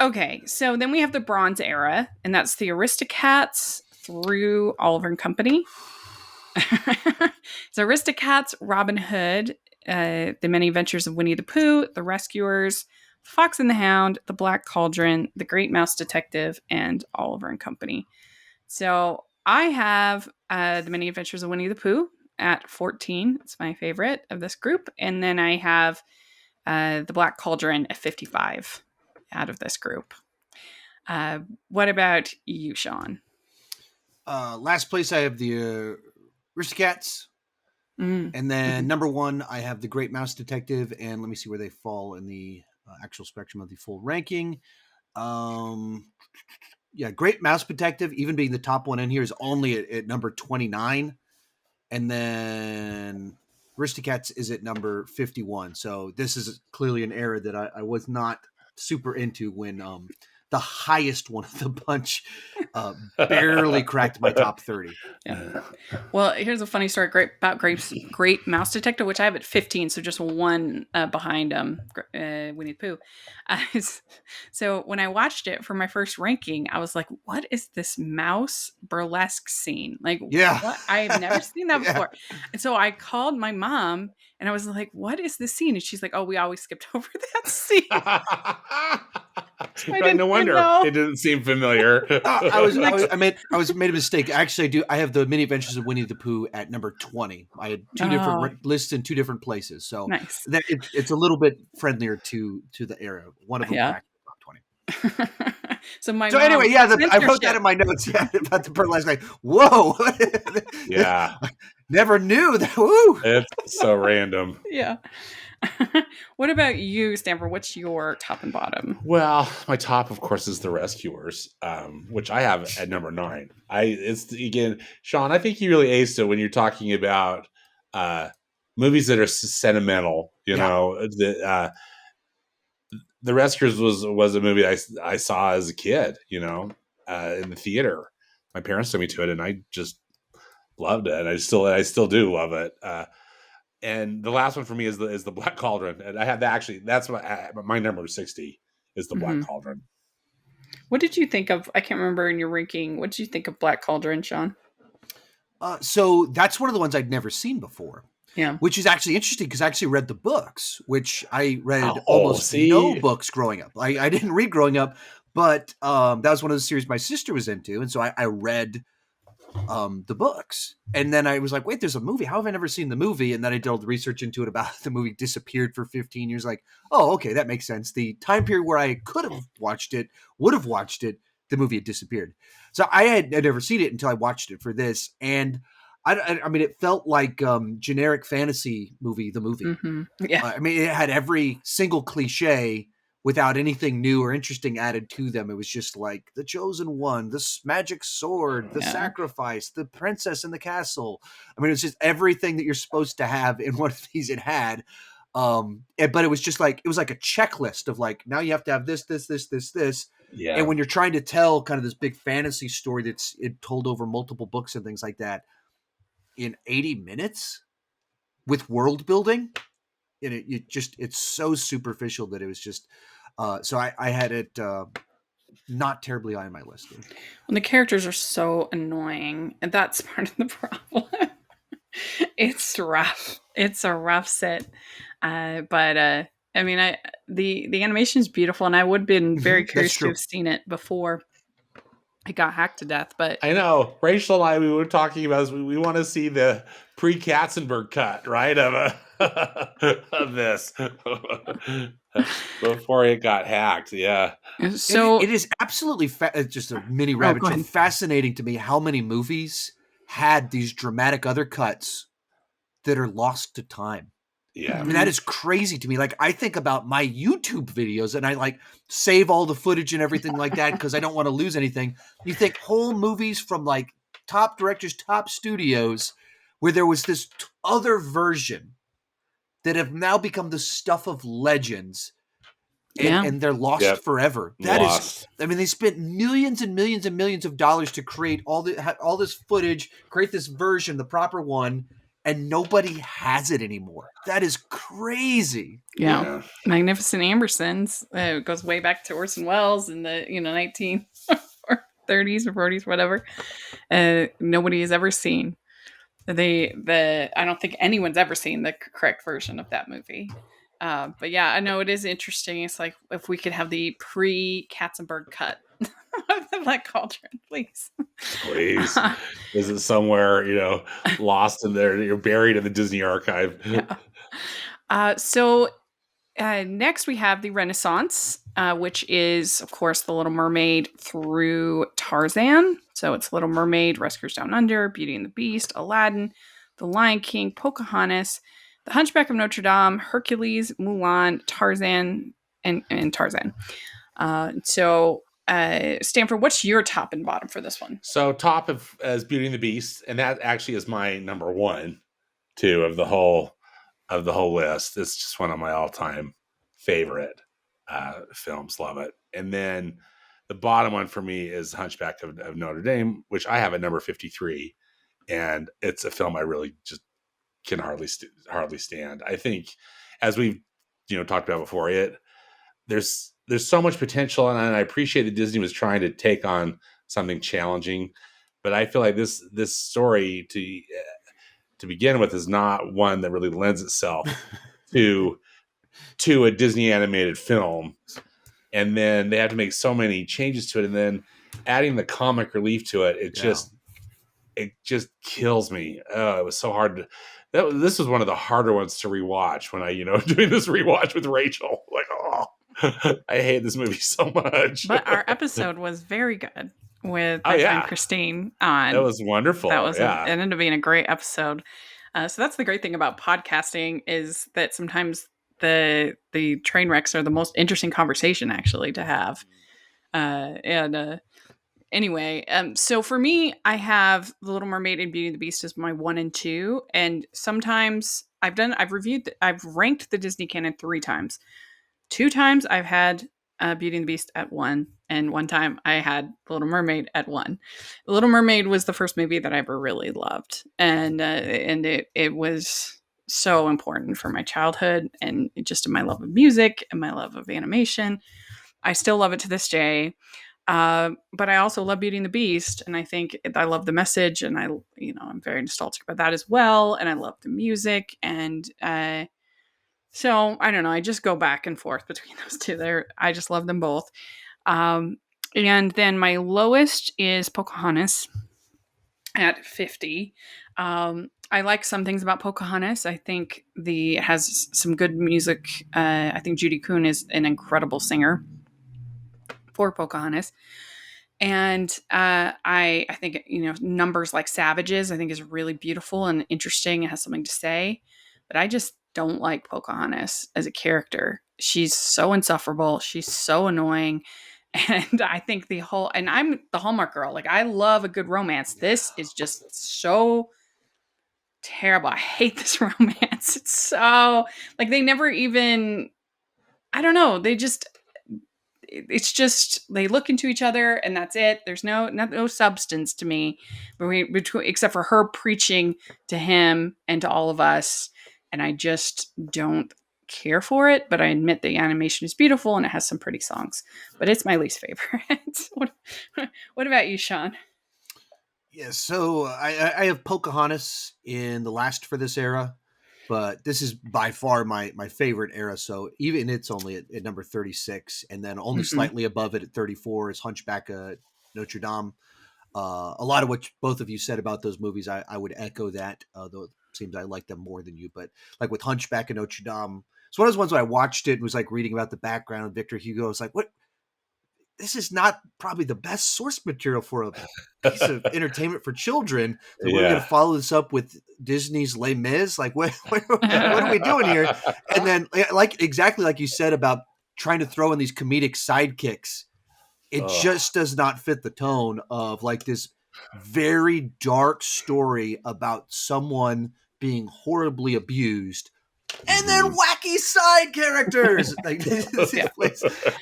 Okay, so then we have the Bronze Era, and that's the Aristocats through Oliver and Company. So Aristocats, Robin Hood, The Many Adventures of Winnie the Pooh, The Rescuers, Fox and the Hound, The Black Cauldron, The Great Mouse Detective, and Oliver and Company. So I have The Many Adventures of Winnie the Pooh at 14. It's my favorite of this group. And then I have The Black Cauldron at 55 out of this group. What about you, Sean? Last place, I have the Aristocats. And then number 1, I have The Great Mouse Detective. And let me see where they fall in the actual spectrum of the full ranking. Great Mouse Detective, even being the top one in here, is only at number 29. And then Aristocats is at number 51. So this is clearly an era that I was not super into when the highest one of the bunch barely cracked my top 30. Yeah. Well, here's a funny story about Great Mouse Detective, which I have at 15, so just one behind Winnie the Pooh. So when I watched it for my first ranking, I was like, what is this mouse burlesque scene? Like, what? I've never seen that before. And so I called my mom, and I was like, what is this scene? And she's like, oh, we always skipped over that scene. Right, no wonder it didn't seem familiar. I made a mistake. Actually, I have the Many Adventures of Winnie the Pooh at number 20. I had two different lists in 2 different places, so nice. It's a little bit friendlier to the era. One of them cracked the top 20. So anyway, I wrote that in my notes. Yeah, about the burlesque. Like, whoa, yeah, never knew that. Woo, it's so random. Yeah. What about you, Stanford? What's your top and bottom? Well, my top, of course, is The Rescuers, which I have at number 9. Sean, I think you really aced it when you're talking about movies that are sentimental. You know, The Rescuers was a movie I saw as a kid. You know, in the theater. My parents took me to it, and I just loved it. And I still do love it. And the last one for me is the Black Cauldron, and I have that actually. That's my number 60 is the Black Cauldron. What did you think of? I can't remember in your ranking. What did you think of Black Cauldron, Sean? So that's one of the ones I'd never seen before. Yeah, which is actually interesting because I actually read the books, which I read almost no books growing up. I didn't read growing up, but that was one of the series my sister was into, and so I read the books. And then I was like, wait, there's a movie. How have I never seen the movie? And then I did all the research into it about the movie disappeared for 15 years. Like, oh, okay, that makes sense. The time period where I could have watched it, would have watched it, the movie had disappeared. So I had never seen it until I watched it for this. And I mean, it felt like generic fantasy movie, the movie. Mm-hmm. Yeah. I mean, it had every single cliche without anything new or interesting added to them. It was just like the chosen one, this magic sword, the sacrifice, the princess in the castle. I mean, it was just everything that you're supposed to have in one of these it had. But it was just like, it was like a checklist of like, now you have to have this. Yeah. And when you're trying to tell kind of this big fantasy story that's told over multiple books and things like that in 80 minutes with world building, and it's so superficial that it was just so I had it not terribly high on my list. Well, the characters are so annoying, and that's part of the problem. It's rough. It's a rough sit, but I mean, the animation is beautiful, and I would have been very curious to have seen it before it got hacked to death. But I know Rachel and I, we were talking about this. We want to see the pre-Katzenberg cut, right, of this before it got hacked. Yeah. So it is absolutely just a mini rabbit trail. Fascinating to me how many movies had these dramatic other cuts that are lost to time. Yeah. I mean, that is crazy to me. Like, I think about my YouTube videos and I like save all the footage and everything like that because I don't want to lose anything. You think whole movies from like top directors, top studios, where there was this other version that have now become the stuff of legends and they're lost forever. That is, I mean, they spent millions and millions and millions of dollars to create all this footage, create this version, the proper one. and nobody has it anymore. That is crazy. Yeah. Magnificent Ambersons. It goes way back to Orson Welles in the 1930s or 40s, whatever. Nobody has ever seen I don't think anyone's ever seen the correct version of that movie. But yeah, I know it is interesting. It's like if we could have the pre-Katzenberg cut of the Black Cauldron, please. Please. Is it somewhere, lost in there? You're buried in the Disney archive. Yeah. So next we have the Renaissance, which is, of course, The Little Mermaid through Tarzan. So it's Little Mermaid, Rescuers Down Under, Beauty and the Beast, Aladdin, The Lion King, Pocahontas, The Hunchback of Notre Dame, Hercules, Mulan, Tarzan, and Tarzan. Stanford, what's your top and bottom for this one? So top as Beauty and the Beast, and that actually is my number one, too, of the whole list. It's just one of my all-time favorite films. Love it. And then the bottom one for me is Hunchback of Notre Dame, which I have at number 53, and it's a film I really just can hardly stand. I think, as we've talked about before, there's so much potential, and I appreciate that Disney was trying to take on something challenging, but I feel like this story to begin with is not one that really lends itself to a Disney animated film. And then they have to make so many changes to it, and then adding the comic relief to it, it just kills me. It was so hard this was one of the harder ones to rewatch when I, doing this rewatch with Rachel. Like, I hate this movie so much. But our episode was very good with my friend Christine on. That was wonderful. It ended up being a great episode. So that's the great thing about podcasting, is that sometimes the train wrecks are the most interesting conversation actually to have. Anyway, so for me, I have The Little Mermaid and Beauty and the Beast as my 1 and 2, and sometimes I've ranked the Disney Canon 3 times. 2 times I've had Beauty and the Beast at 1, and 1 time I had The Little Mermaid at 1. The Little Mermaid was the first movie that I ever really loved, and it was so important for my childhood and just in my love of music and my love of animation. I still love it to this day. But I also love Beauty and the Beast, and I think I love the message, and I'm very nostalgic about that as well, and I love the music, and so I don't know, I just go back and forth between those two. I just love them both. And then my lowest is Pocahontas at 50. I like some things about Pocahontas. I think it has some good music. I think Judy Kuhn is an incredible singer for Pocahontas. And I think, Numbers Like Savages, I think is really beautiful and interesting. It has something to say. But I just don't like Pocahontas as a character. She's so insufferable. She's so annoying. And I think and I'm the Hallmark girl. Like, I love a good romance. This is just so terrible. I hate this romance. It's so, like, they never even, I don't know. It's just they look into each other and that's it. There's no substance to me except for her preaching to him and to all of us, and I just don't care for it. But I admit the animation is beautiful and it has some pretty songs, but it's my least favorite. What about you, Sean? Yeah, so I have Pocahontas in the last for this era, but this is by far my favorite era. So even it's only at number 36, and then only slightly above it at 34 is Hunchback of Notre Dame. A lot of what both of you said about those movies, I would echo that, though it seems I like them more than you. But like with Hunchback of Notre Dame, it's one of those ones when I watched it and was like reading about the background of Victor Hugo. I was like, what? This is not probably the best source material for a piece of entertainment for children. So we're going to follow this up with Disney's Les Mis. Like, what are we doing here? And then, exactly like you said about trying to throw in these comedic sidekicks, it just does not fit the tone of like this very dark story about someone being horribly abused. And then wacky side characters. But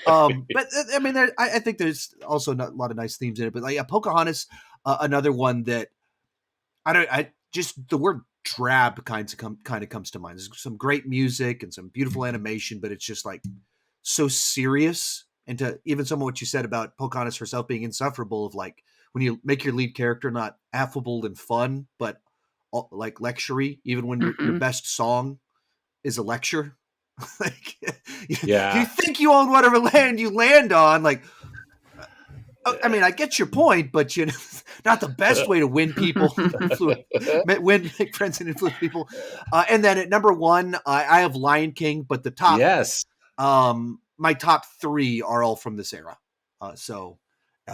I mean, I think there's also a lot of nice themes in it. But like Pocahontas, another one that I just the word drab kind of comes to mind. There's some great music and some beautiful animation, but it's just like so serious. And to even some of what you said about Pocahontas herself being insufferable, of like when you make your lead character not affable and fun, but like lectury, even when your best song is a lecture. Like, you think you own whatever land you land on, like. I mean, I get your point, but not the best way to win people, make friends and influence people. And then at number one, I have Lion King, but the top, my top three are all from this era. So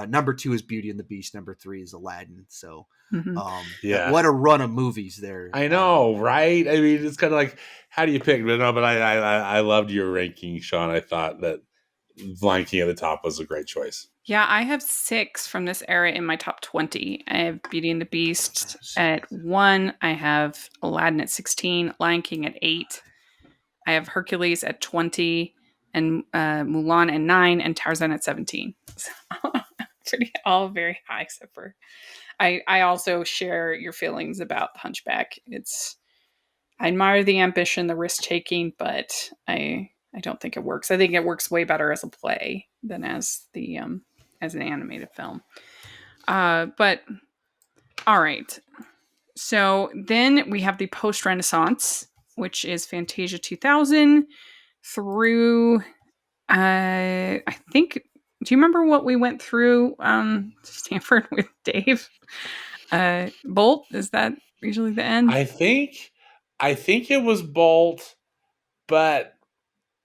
number two is Beauty and the Beast. Number three is Aladdin. So what a run of movies there. I know, right? I mean, it's kind of like, how do you pick? But I loved your ranking, Sean. I thought that Lion King at the top was a great choice. Yeah, I have 6 from this era in my top 20. I have Beauty and the Beast at 1. I have Aladdin at 16. Lion King at 8. I have Hercules at 20. And Mulan at 9. And Tarzan at 17. So, pretty all very high, except for... I also share your feelings about the Hunchback. I admire the ambition, the risk-taking, but I don't think it works. I think it works way better as a play than as an animated film. But all right. So then we have the post-Renaissance, which is Fantasia 2000 through I think. Do you remember what we went through Stanford with Dave? Bolt, is that usually the end? I think it was Bolt, but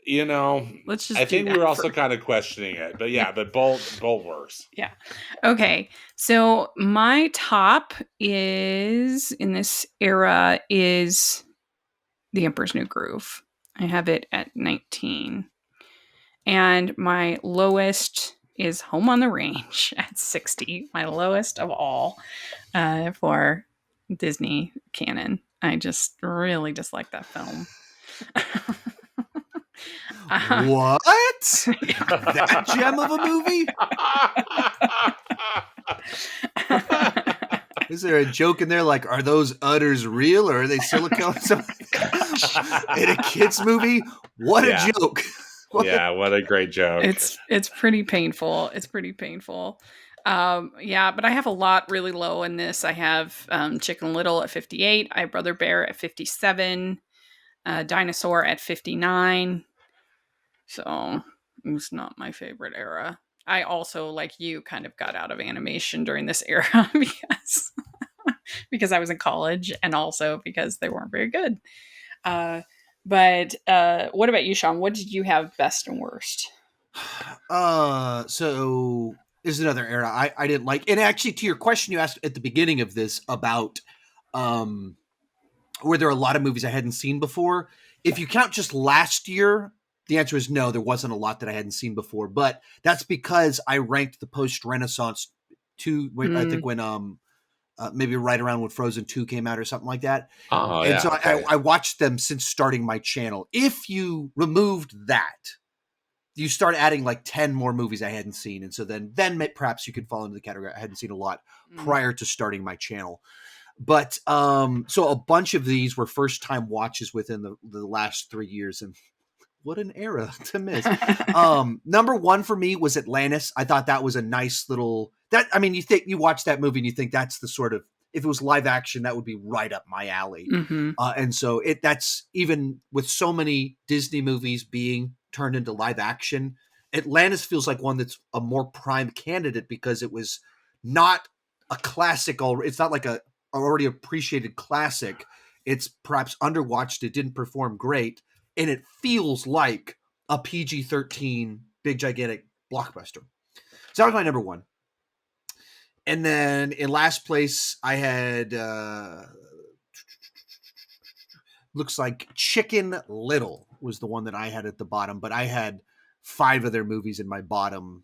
I think we were also kind of questioning it. But yeah, but Bolt works. Yeah. Okay. So my top is in this era is The Emperor's New Groove. I have it at 19. And my lowest is Home on the Range at 60. My lowest of all for Disney Canon. I just really dislike that film. What? That gem of a movie? Is there a joke in there like, are those udders real or are they silicone? In a kid's movie? What a joke. Yeah, what a great joke. It's pretty painful. It's pretty painful. But I have a lot really low in this. I have Chicken Little at 58. I have Brother Bear at 57. Dinosaur at 59. So it's not my favorite era. I also, like you, kind of got out of animation during this era because I was in college and also because they weren't very good. But what about you, Sean? What did you have best and worst? So this is another era I didn't like. And actually, to your question you asked at the beginning of this about were there a lot of movies I hadn't seen before? If you count just last year, the answer is no, there wasn't a lot that I hadn't seen before. But that's because I ranked the post-Renaissance I think when maybe right around when Frozen 2 came out or something like that. I watched them since starting my channel. If you removed that, you start adding like 10 more movies I hadn't seen. And so then perhaps you could fall into the category I hadn't seen a lot prior to starting my channel. But so a bunch of these were first time watches within the last 3 years. And what an era to miss. Number one for me was Atlantis. I thought that was a nice little you watch that movie and you think that's the sort of, if it was live action, that would be right up my alley. Mm-hmm. And so that's even with so many Disney movies being turned into live action, Atlantis feels like one that's a more prime candidate because it was not a classic. It's not like a already appreciated classic. It's perhaps underwatched. It didn't perform great. And it feels like a PG-13 big gigantic blockbuster. So that was my number one. And then in last place, I had, looks like Chicken Little was the one that I had at the bottom, but I had 5 of their movies in my bottom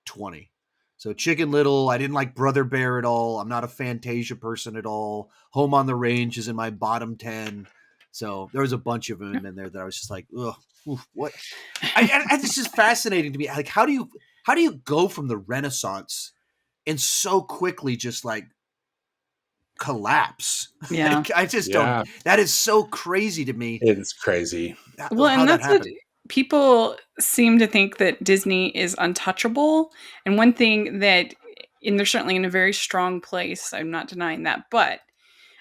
20. So Chicken Little, I didn't like Brother Bear at all. I'm not a Fantasia person at all. Home on the Range is in my bottom 10. So there was a bunch of them in there that I was just like, ugh, what? This is fascinating to me. Like, how do you go from the Renaissance and so quickly just like collapse. Yeah. Like, I just don't. That is so crazy to me. It's crazy. Well, and that's what people seem to think, that Disney is untouchable. And one thing that, and they're certainly in a very strong place, I'm not denying that, but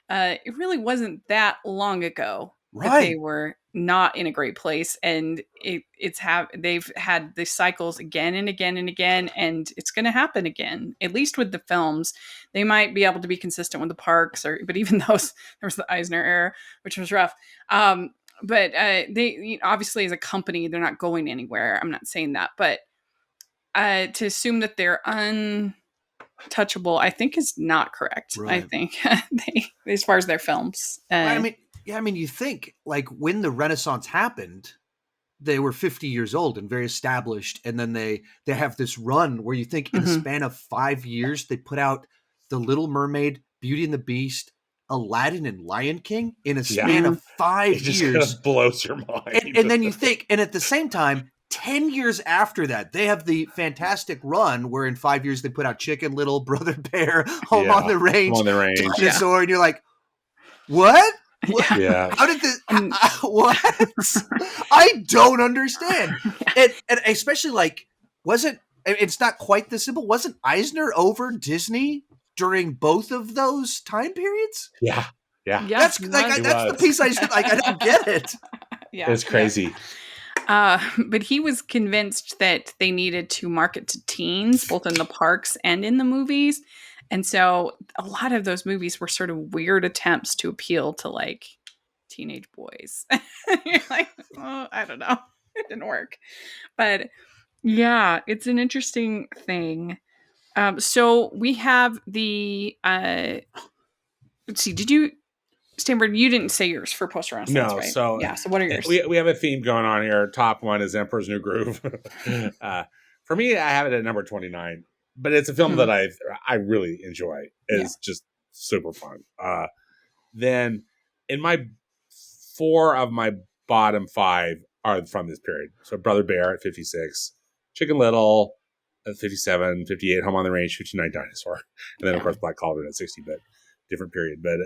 it really wasn't that long ago that they were not in a great place, and they've had the cycles again and again and again, and it's going to happen again. At least with the films, they might be able to be consistent with the parks, but even those, there was the Eisner era, which was rough. But they obviously, as a company, they're not going anywhere. I'm not saying that, but to assume that they're untouchable, I think, is not correct. Right. I think as far as their films. I mean, you think, like, when the Renaissance happened, they were 50 years old and very established, and then they have this run where you think in a span of 5 years they put out The Little Mermaid, Beauty and the Beast, Aladdin, and Lion King in a span of 5 years. It just blows your mind. And then you think, and at the same time, 10 years after that, they have the fantastic run where in 5 years they put out Chicken Little, Brother Bear, Home on the Range, Dinosaur, and you're like, what? Yeah. How did this? What? I don't understand. And especially, like, it's not quite this simple. Wasn't Eisner over Disney during both of those time periods? Yeah. That's the piece I don't get it. Yeah, it's crazy. But he was convinced that they needed to market to teens, both in the parks and in the movies. And so a lot of those movies were sort of weird attempts to appeal to, like, teenage boys. You're like, oh, I don't know. It didn't work. But yeah, it's an interesting thing. So we have the, let's see, did you, Stanford, you didn't say yours for Poster Renaissance, right? So what are yours? We have a theme going on here. Top one is Emperor's New Groove. For me, I have it at number 29. But it's a film that I really enjoy. It's just super fun. Then in my 4 of my bottom 5 are from this period. So Brother Bear at 56, Chicken Little at 57, 58, Home on the Range, 59, Dinosaur. And then, of course, Black Cauldron at 60, but different period. But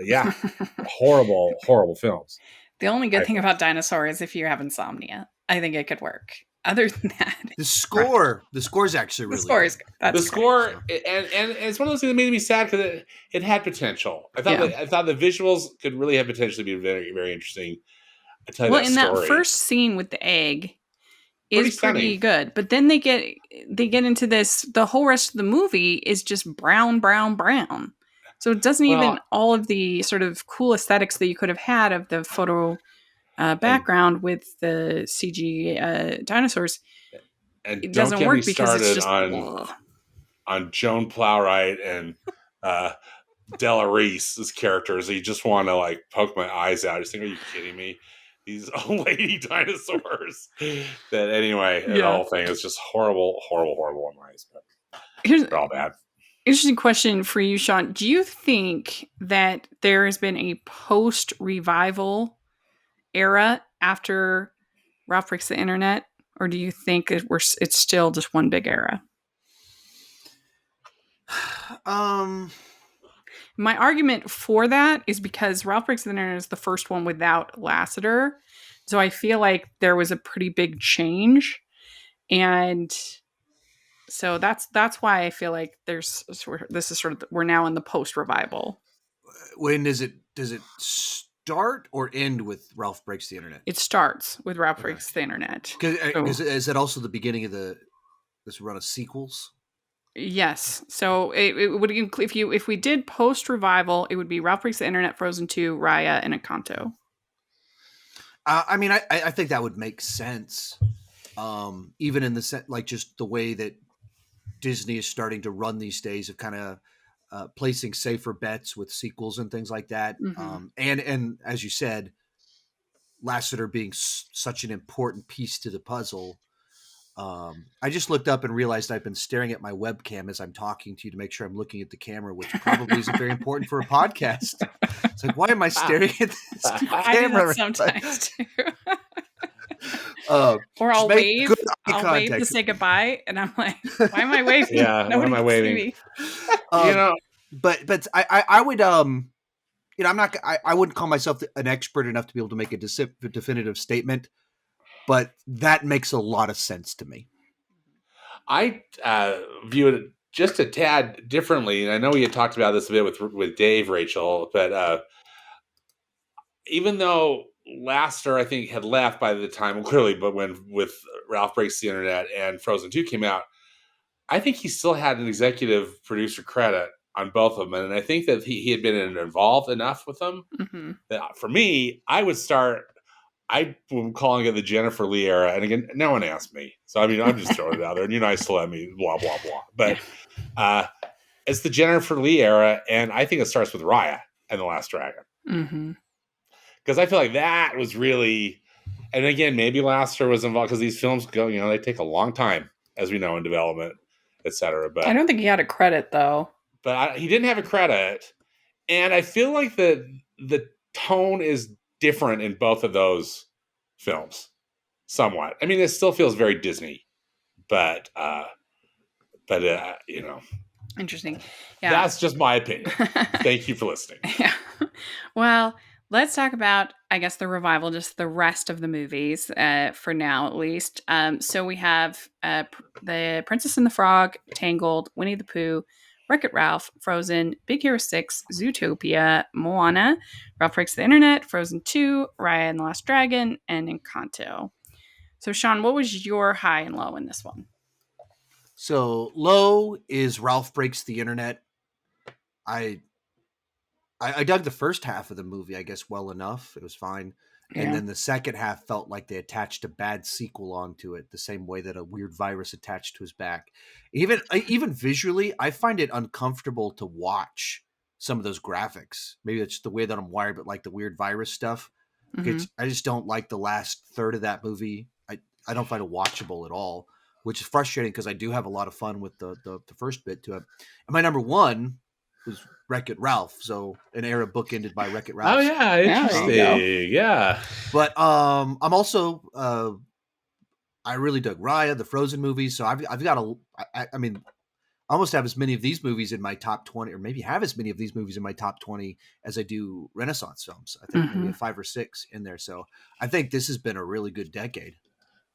horrible, horrible films. The only good thing about Dinosaur is if you have insomnia, I think it could work. Other than that, the score is actually really good. The score, and it's one of those things that made me sad because it had potential. I thought the visuals could really have potentially be very, very interesting. I tell you, that first scene with the egg is pretty good, but then they get into this. The whole rest of the movie is just brown. So it doesn't even all of the sort of cool aesthetics that you could have had of the photo background with the CG dinosaurs. And it doesn't work because it's just on Joan Plowright and Della Reese's characters. You just want to, like, poke my eyes out. I just think, are you kidding me? These old lady dinosaurs. That anyway, the whole thing is just horrible in my eyes. But they're all bad. Interesting question for you, Sean. Do you think that there has been a post-revival era after Ralph Breaks the Internet, or do you think it's still just one big era? My argument for that is because Ralph Breaks the Internet is the first one without Lasseter, so I feel like there was a pretty big change, and so that's why I feel like this is sort of, we're now in the post-revival. When does it start or end with Ralph Breaks the Internet? It starts with Ralph Breaks the Internet. Because is that also the beginning of this run of sequels? Yes. So it would include, if we did post revival, it would be Ralph Breaks the Internet, Frozen 2, Raya, and Encanto. I mean, I think that would make sense. Even in the set, like, just the way that Disney is starting to run these days of kind of placing safer bets with sequels and things like that. Mm-hmm. And as you said, Lasseter being such an important piece to the puzzle. I just looked up and realized I've been staring at my webcam as I'm talking to you to make sure I'm looking at the camera, which probably isn't very important for a podcast. It's like, why am I staring at this camera? I do that sometimes too. Or I'll wave to say goodbye, and I'm like, why am I waving? Yeah, why am I waving? But I would I wouldn't call myself an expert enough to be able to make a definitive statement, but that makes a lot of sense to me. I view it just a tad differently, and I know we had talked about this a bit with Dave, Rachel, but even though Lasseter, I think, had left by the time, clearly, but when with Ralph Breaks the Internet and Frozen 2 came out, I think he still had an executive producer credit on both of them, and I think that he had been involved enough with them. Mm-hmm. That for me, I'm calling it the Jennifer Lee era, and again, no one asked me, so I mean, I'm just throwing it out there, and you're nice to let me blah blah blah, but it's the Jennifer Lee era, and I think it starts with Raya and the Last Dragon. Mm-hmm. Because I feel like that was really, and again, maybe Lasseter was involved because these films go, they take a long time, as we know, in development, etc. But I don't think he had a credit though. But he didn't have a credit, and I feel like the tone is different in both of those films, somewhat. I mean, it still feels very Disney, but Interesting. Yeah, that's just my opinion. Thank you for listening. Yeah. Well, let's talk about, I guess, the revival, just the rest of the movies, for now at least. So we have the Princess and the Frog, Tangled, Winnie the Pooh, Wreck-It Ralph, Frozen, Big Hero 6, Zootopia, Moana, Ralph Breaks the Internet, Frozen 2, Raya and the Last Dragon, and Encanto. So, Sean, what was your high and low in this one? So, low is Ralph Breaks the Internet. I dug the first half of the movie, I guess, well enough. It was fine. Yeah. And then the second half felt like they attached a bad sequel onto it, the same way that a weird virus attached to his back. Even visually, I find it uncomfortable to watch some of those graphics. Maybe it's the way that I'm wired, but like the weird virus stuff. Mm-hmm. I just don't like the last third of that movie. I don't find it watchable at all, which is frustrating because I do have a lot of fun with the first bit to it. And my number one was Wreck-It Ralph, so an era bookended by Wreck-It Ralph. Oh yeah, interesting. Yeah. But I'm also I really dug Raya, the Frozen movies. So I've got I mean, I almost have as many of these movies in my top 20, or maybe have as many of these movies in my top 20 as I do Renaissance films. I think maybe a 5 or 6 in there. So I think this has been a really good decade.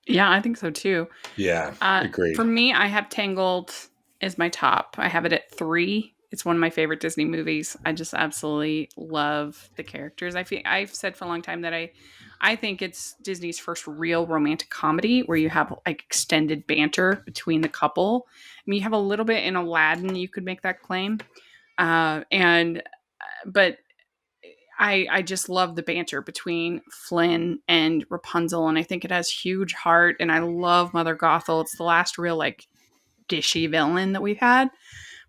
Yeah, I think so too. Yeah, agreed. For me, I have Tangled as my top. I have it at 3. It's one of my favorite Disney movies. I just absolutely love the characters. I've said for a long time that I think it's Disney's first real romantic comedy where you have like extended banter between the couple. I mean, you have a little bit in Aladdin, you could make that claim. But I just love the banter between Flynn and Rapunzel, and I think it has huge heart, and I love Mother Gothel. It's the last real like dishy villain that we've had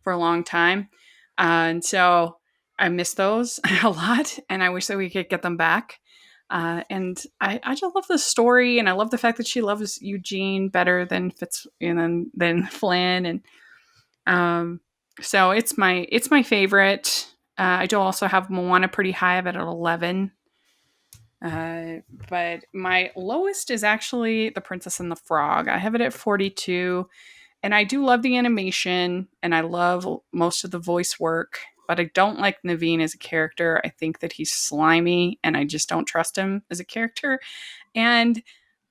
for a long time. And so I miss those a lot, and I wish that we could get them back. And I just love the story, and I love the fact that she loves Eugene better than than Flynn, and so it's my favorite. I do also have Moana pretty high. I have it at 11. But my lowest is actually The Princess and the Frog. I have it at 42. And I do love the animation, and I love most of the voice work, but I don't like Naveen as a character. I think that he's slimy, and I just don't trust him as a character. And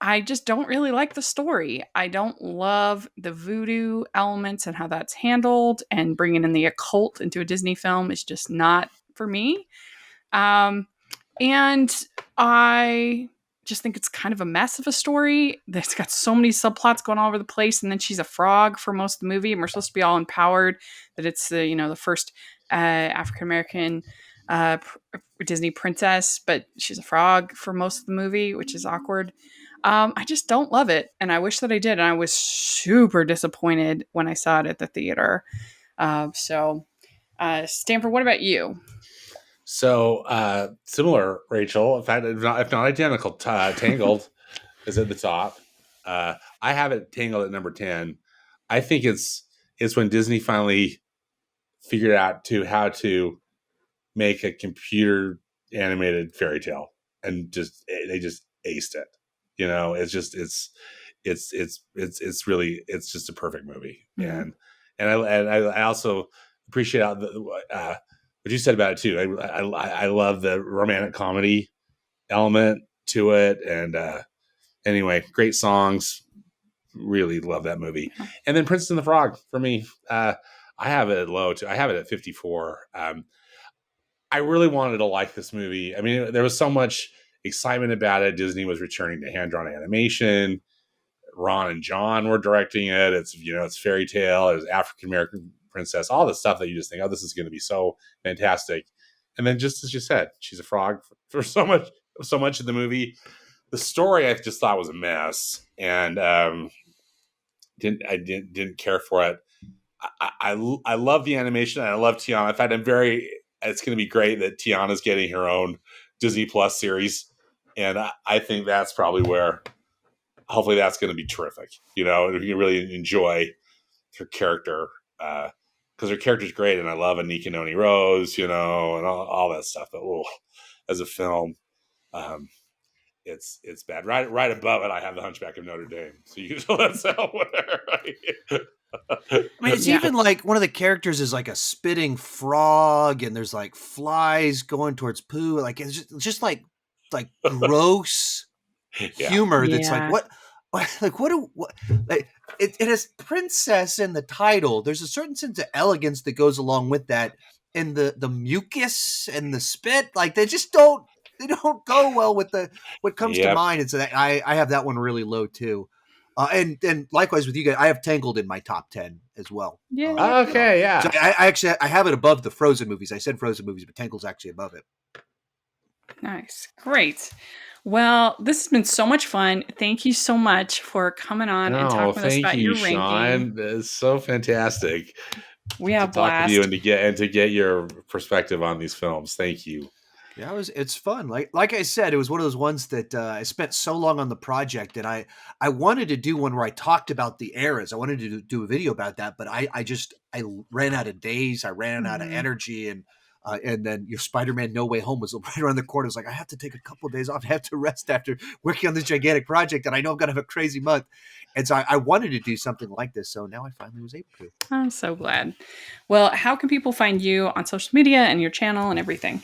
I just don't really like the story. I don't love the voodoo elements and how that's handled, and bringing in the occult into a Disney film is just not for me. And I just think it's kind of a mess of a story. It's got so many subplots going all over the place, and then she's a frog for most of the movie, and we're supposed to be all empowered that it's the first African-American Disney princess, but she's a frog for most of the movie, which is awkward. I just don't love it, and I wish that I did, and I was super disappointed when I saw it at the theater. Stanford, what about you? So similar, Rachel. In fact, if not identical, Tangled is at the top. I have it Tangled at number 10. I think it's when Disney finally figured out how to make a computer animated fairy tale, and they just aced it. It's really just a perfect movie, and I also appreciate what you said about it too. I love the romantic comedy element to it, and anyway, great songs. Really love that movie. And then Princeton the Frog for me. I have it at low too. I have it at 54. I really wanted to like this movie. I mean, there was so much excitement about it. Disney was returning to hand-drawn animation. Ron and John were directing it. It's fairy tale. It was African American princess. All the stuff that you just think, oh, this is going to be so fantastic. And then, just as you said, she's a frog for so much of the movie. The story I just thought was a mess, and didn't care for it. I love the animation, and I love Tiana. In fact, it's going to be great that Tiana's getting her own Disney Plus series, and I think that's probably where, hopefully, that's going to be terrific. You really enjoy her character, because her character's great, and I love Anika Noni Rose, and all that stuff. But as a film, it's bad. Right above it, I have the Hunchback of Notre Dame. So you can tell that's out there. Right? I mean, it's even like one of the characters is like a spitting frog, and there's like flies going towards Pooh. Like it's just like gross humor. That's like what it has princess in the title. There's a certain sense of elegance that goes along with that, and the mucus and the spit, like they don't go well with what comes to mind. And so I have that one really low too. And likewise with you guys, I have Tangled in my top 10 as well. Yeah. Okay. Yeah. So I have it above the Frozen movies. I said Frozen movies, but Tangled's actually above it. Nice. Great. Well, this has been so much fun. Thank you so much for coming on and talking with us about your ranking. Sean. It's so fantastic. We have to talk with you and to get your perspective on these films. Thank you. Yeah, it's fun. Like I said, it was one of those ones that I spent so long on the project, and I wanted to do one where I talked about the eras. I wanted to do a video about that, but I ran out of days. I ran out of energy, and then your Spider-Man No Way Home was right around the corner. I was like, I have to take a couple of days off. I have to rest after working on this gigantic project, and I know I'm going to have a crazy month. And so I wanted to do something like this, so now I finally was able to. I'm so glad. Well, how can people find you on social media and your channel and everything?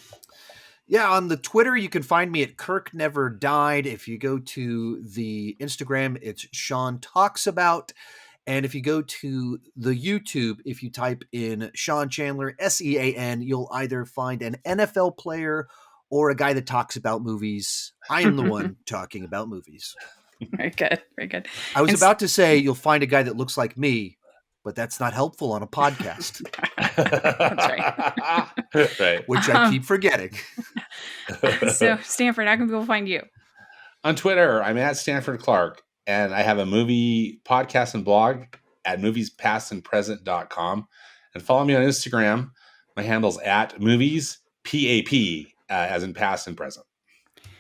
Yeah, on the Twitter, you can find me at Kirk Never Died. If you go to the Instagram, it's Sean Talks About. And if you go to the YouTube, if you type in Sean Chandler, SEAN, you'll either find an NFL player or a guy that talks about movies. I am the one talking about movies. Very good. Very good. I was about to say you'll find a guy that looks like me, but that's not helpful on a podcast. That's right. Right. Which I keep forgetting. So, Stanford, how can people find you? On Twitter, I'm at Stanford Clark, and I have a movie podcast and blog at moviespastandpresent.com. And follow me on Instagram. My handle's at moviespap, as in past and present.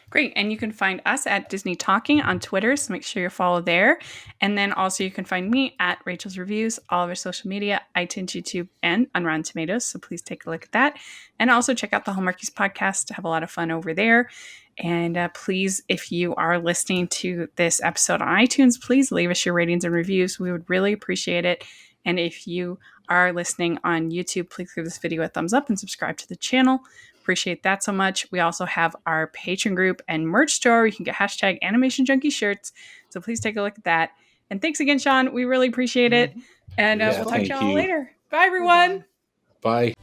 Great. And you can find us at Disney Talking on Twitter, so make sure you follow there. And then also you can find me at Rachel's Reviews, all of our social media, iTunes, YouTube, and on Rotten Tomatoes. So please take a look at that. And also check out the Hallmarkies podcast to have a lot of fun over there. And please, if you are listening to this episode on iTunes, please leave us your ratings and reviews. We would really appreciate it. And if you are listening on YouTube, please give this video a thumbs up and subscribe to the channel. Appreciate that so much. We also have our Patreon group and merch store where you can get hashtag Animation Junkie shirts. So please take a look at that. And thanks again, Sean. We really appreciate it. And we'll talk to y'all later. Bye, everyone. Bye.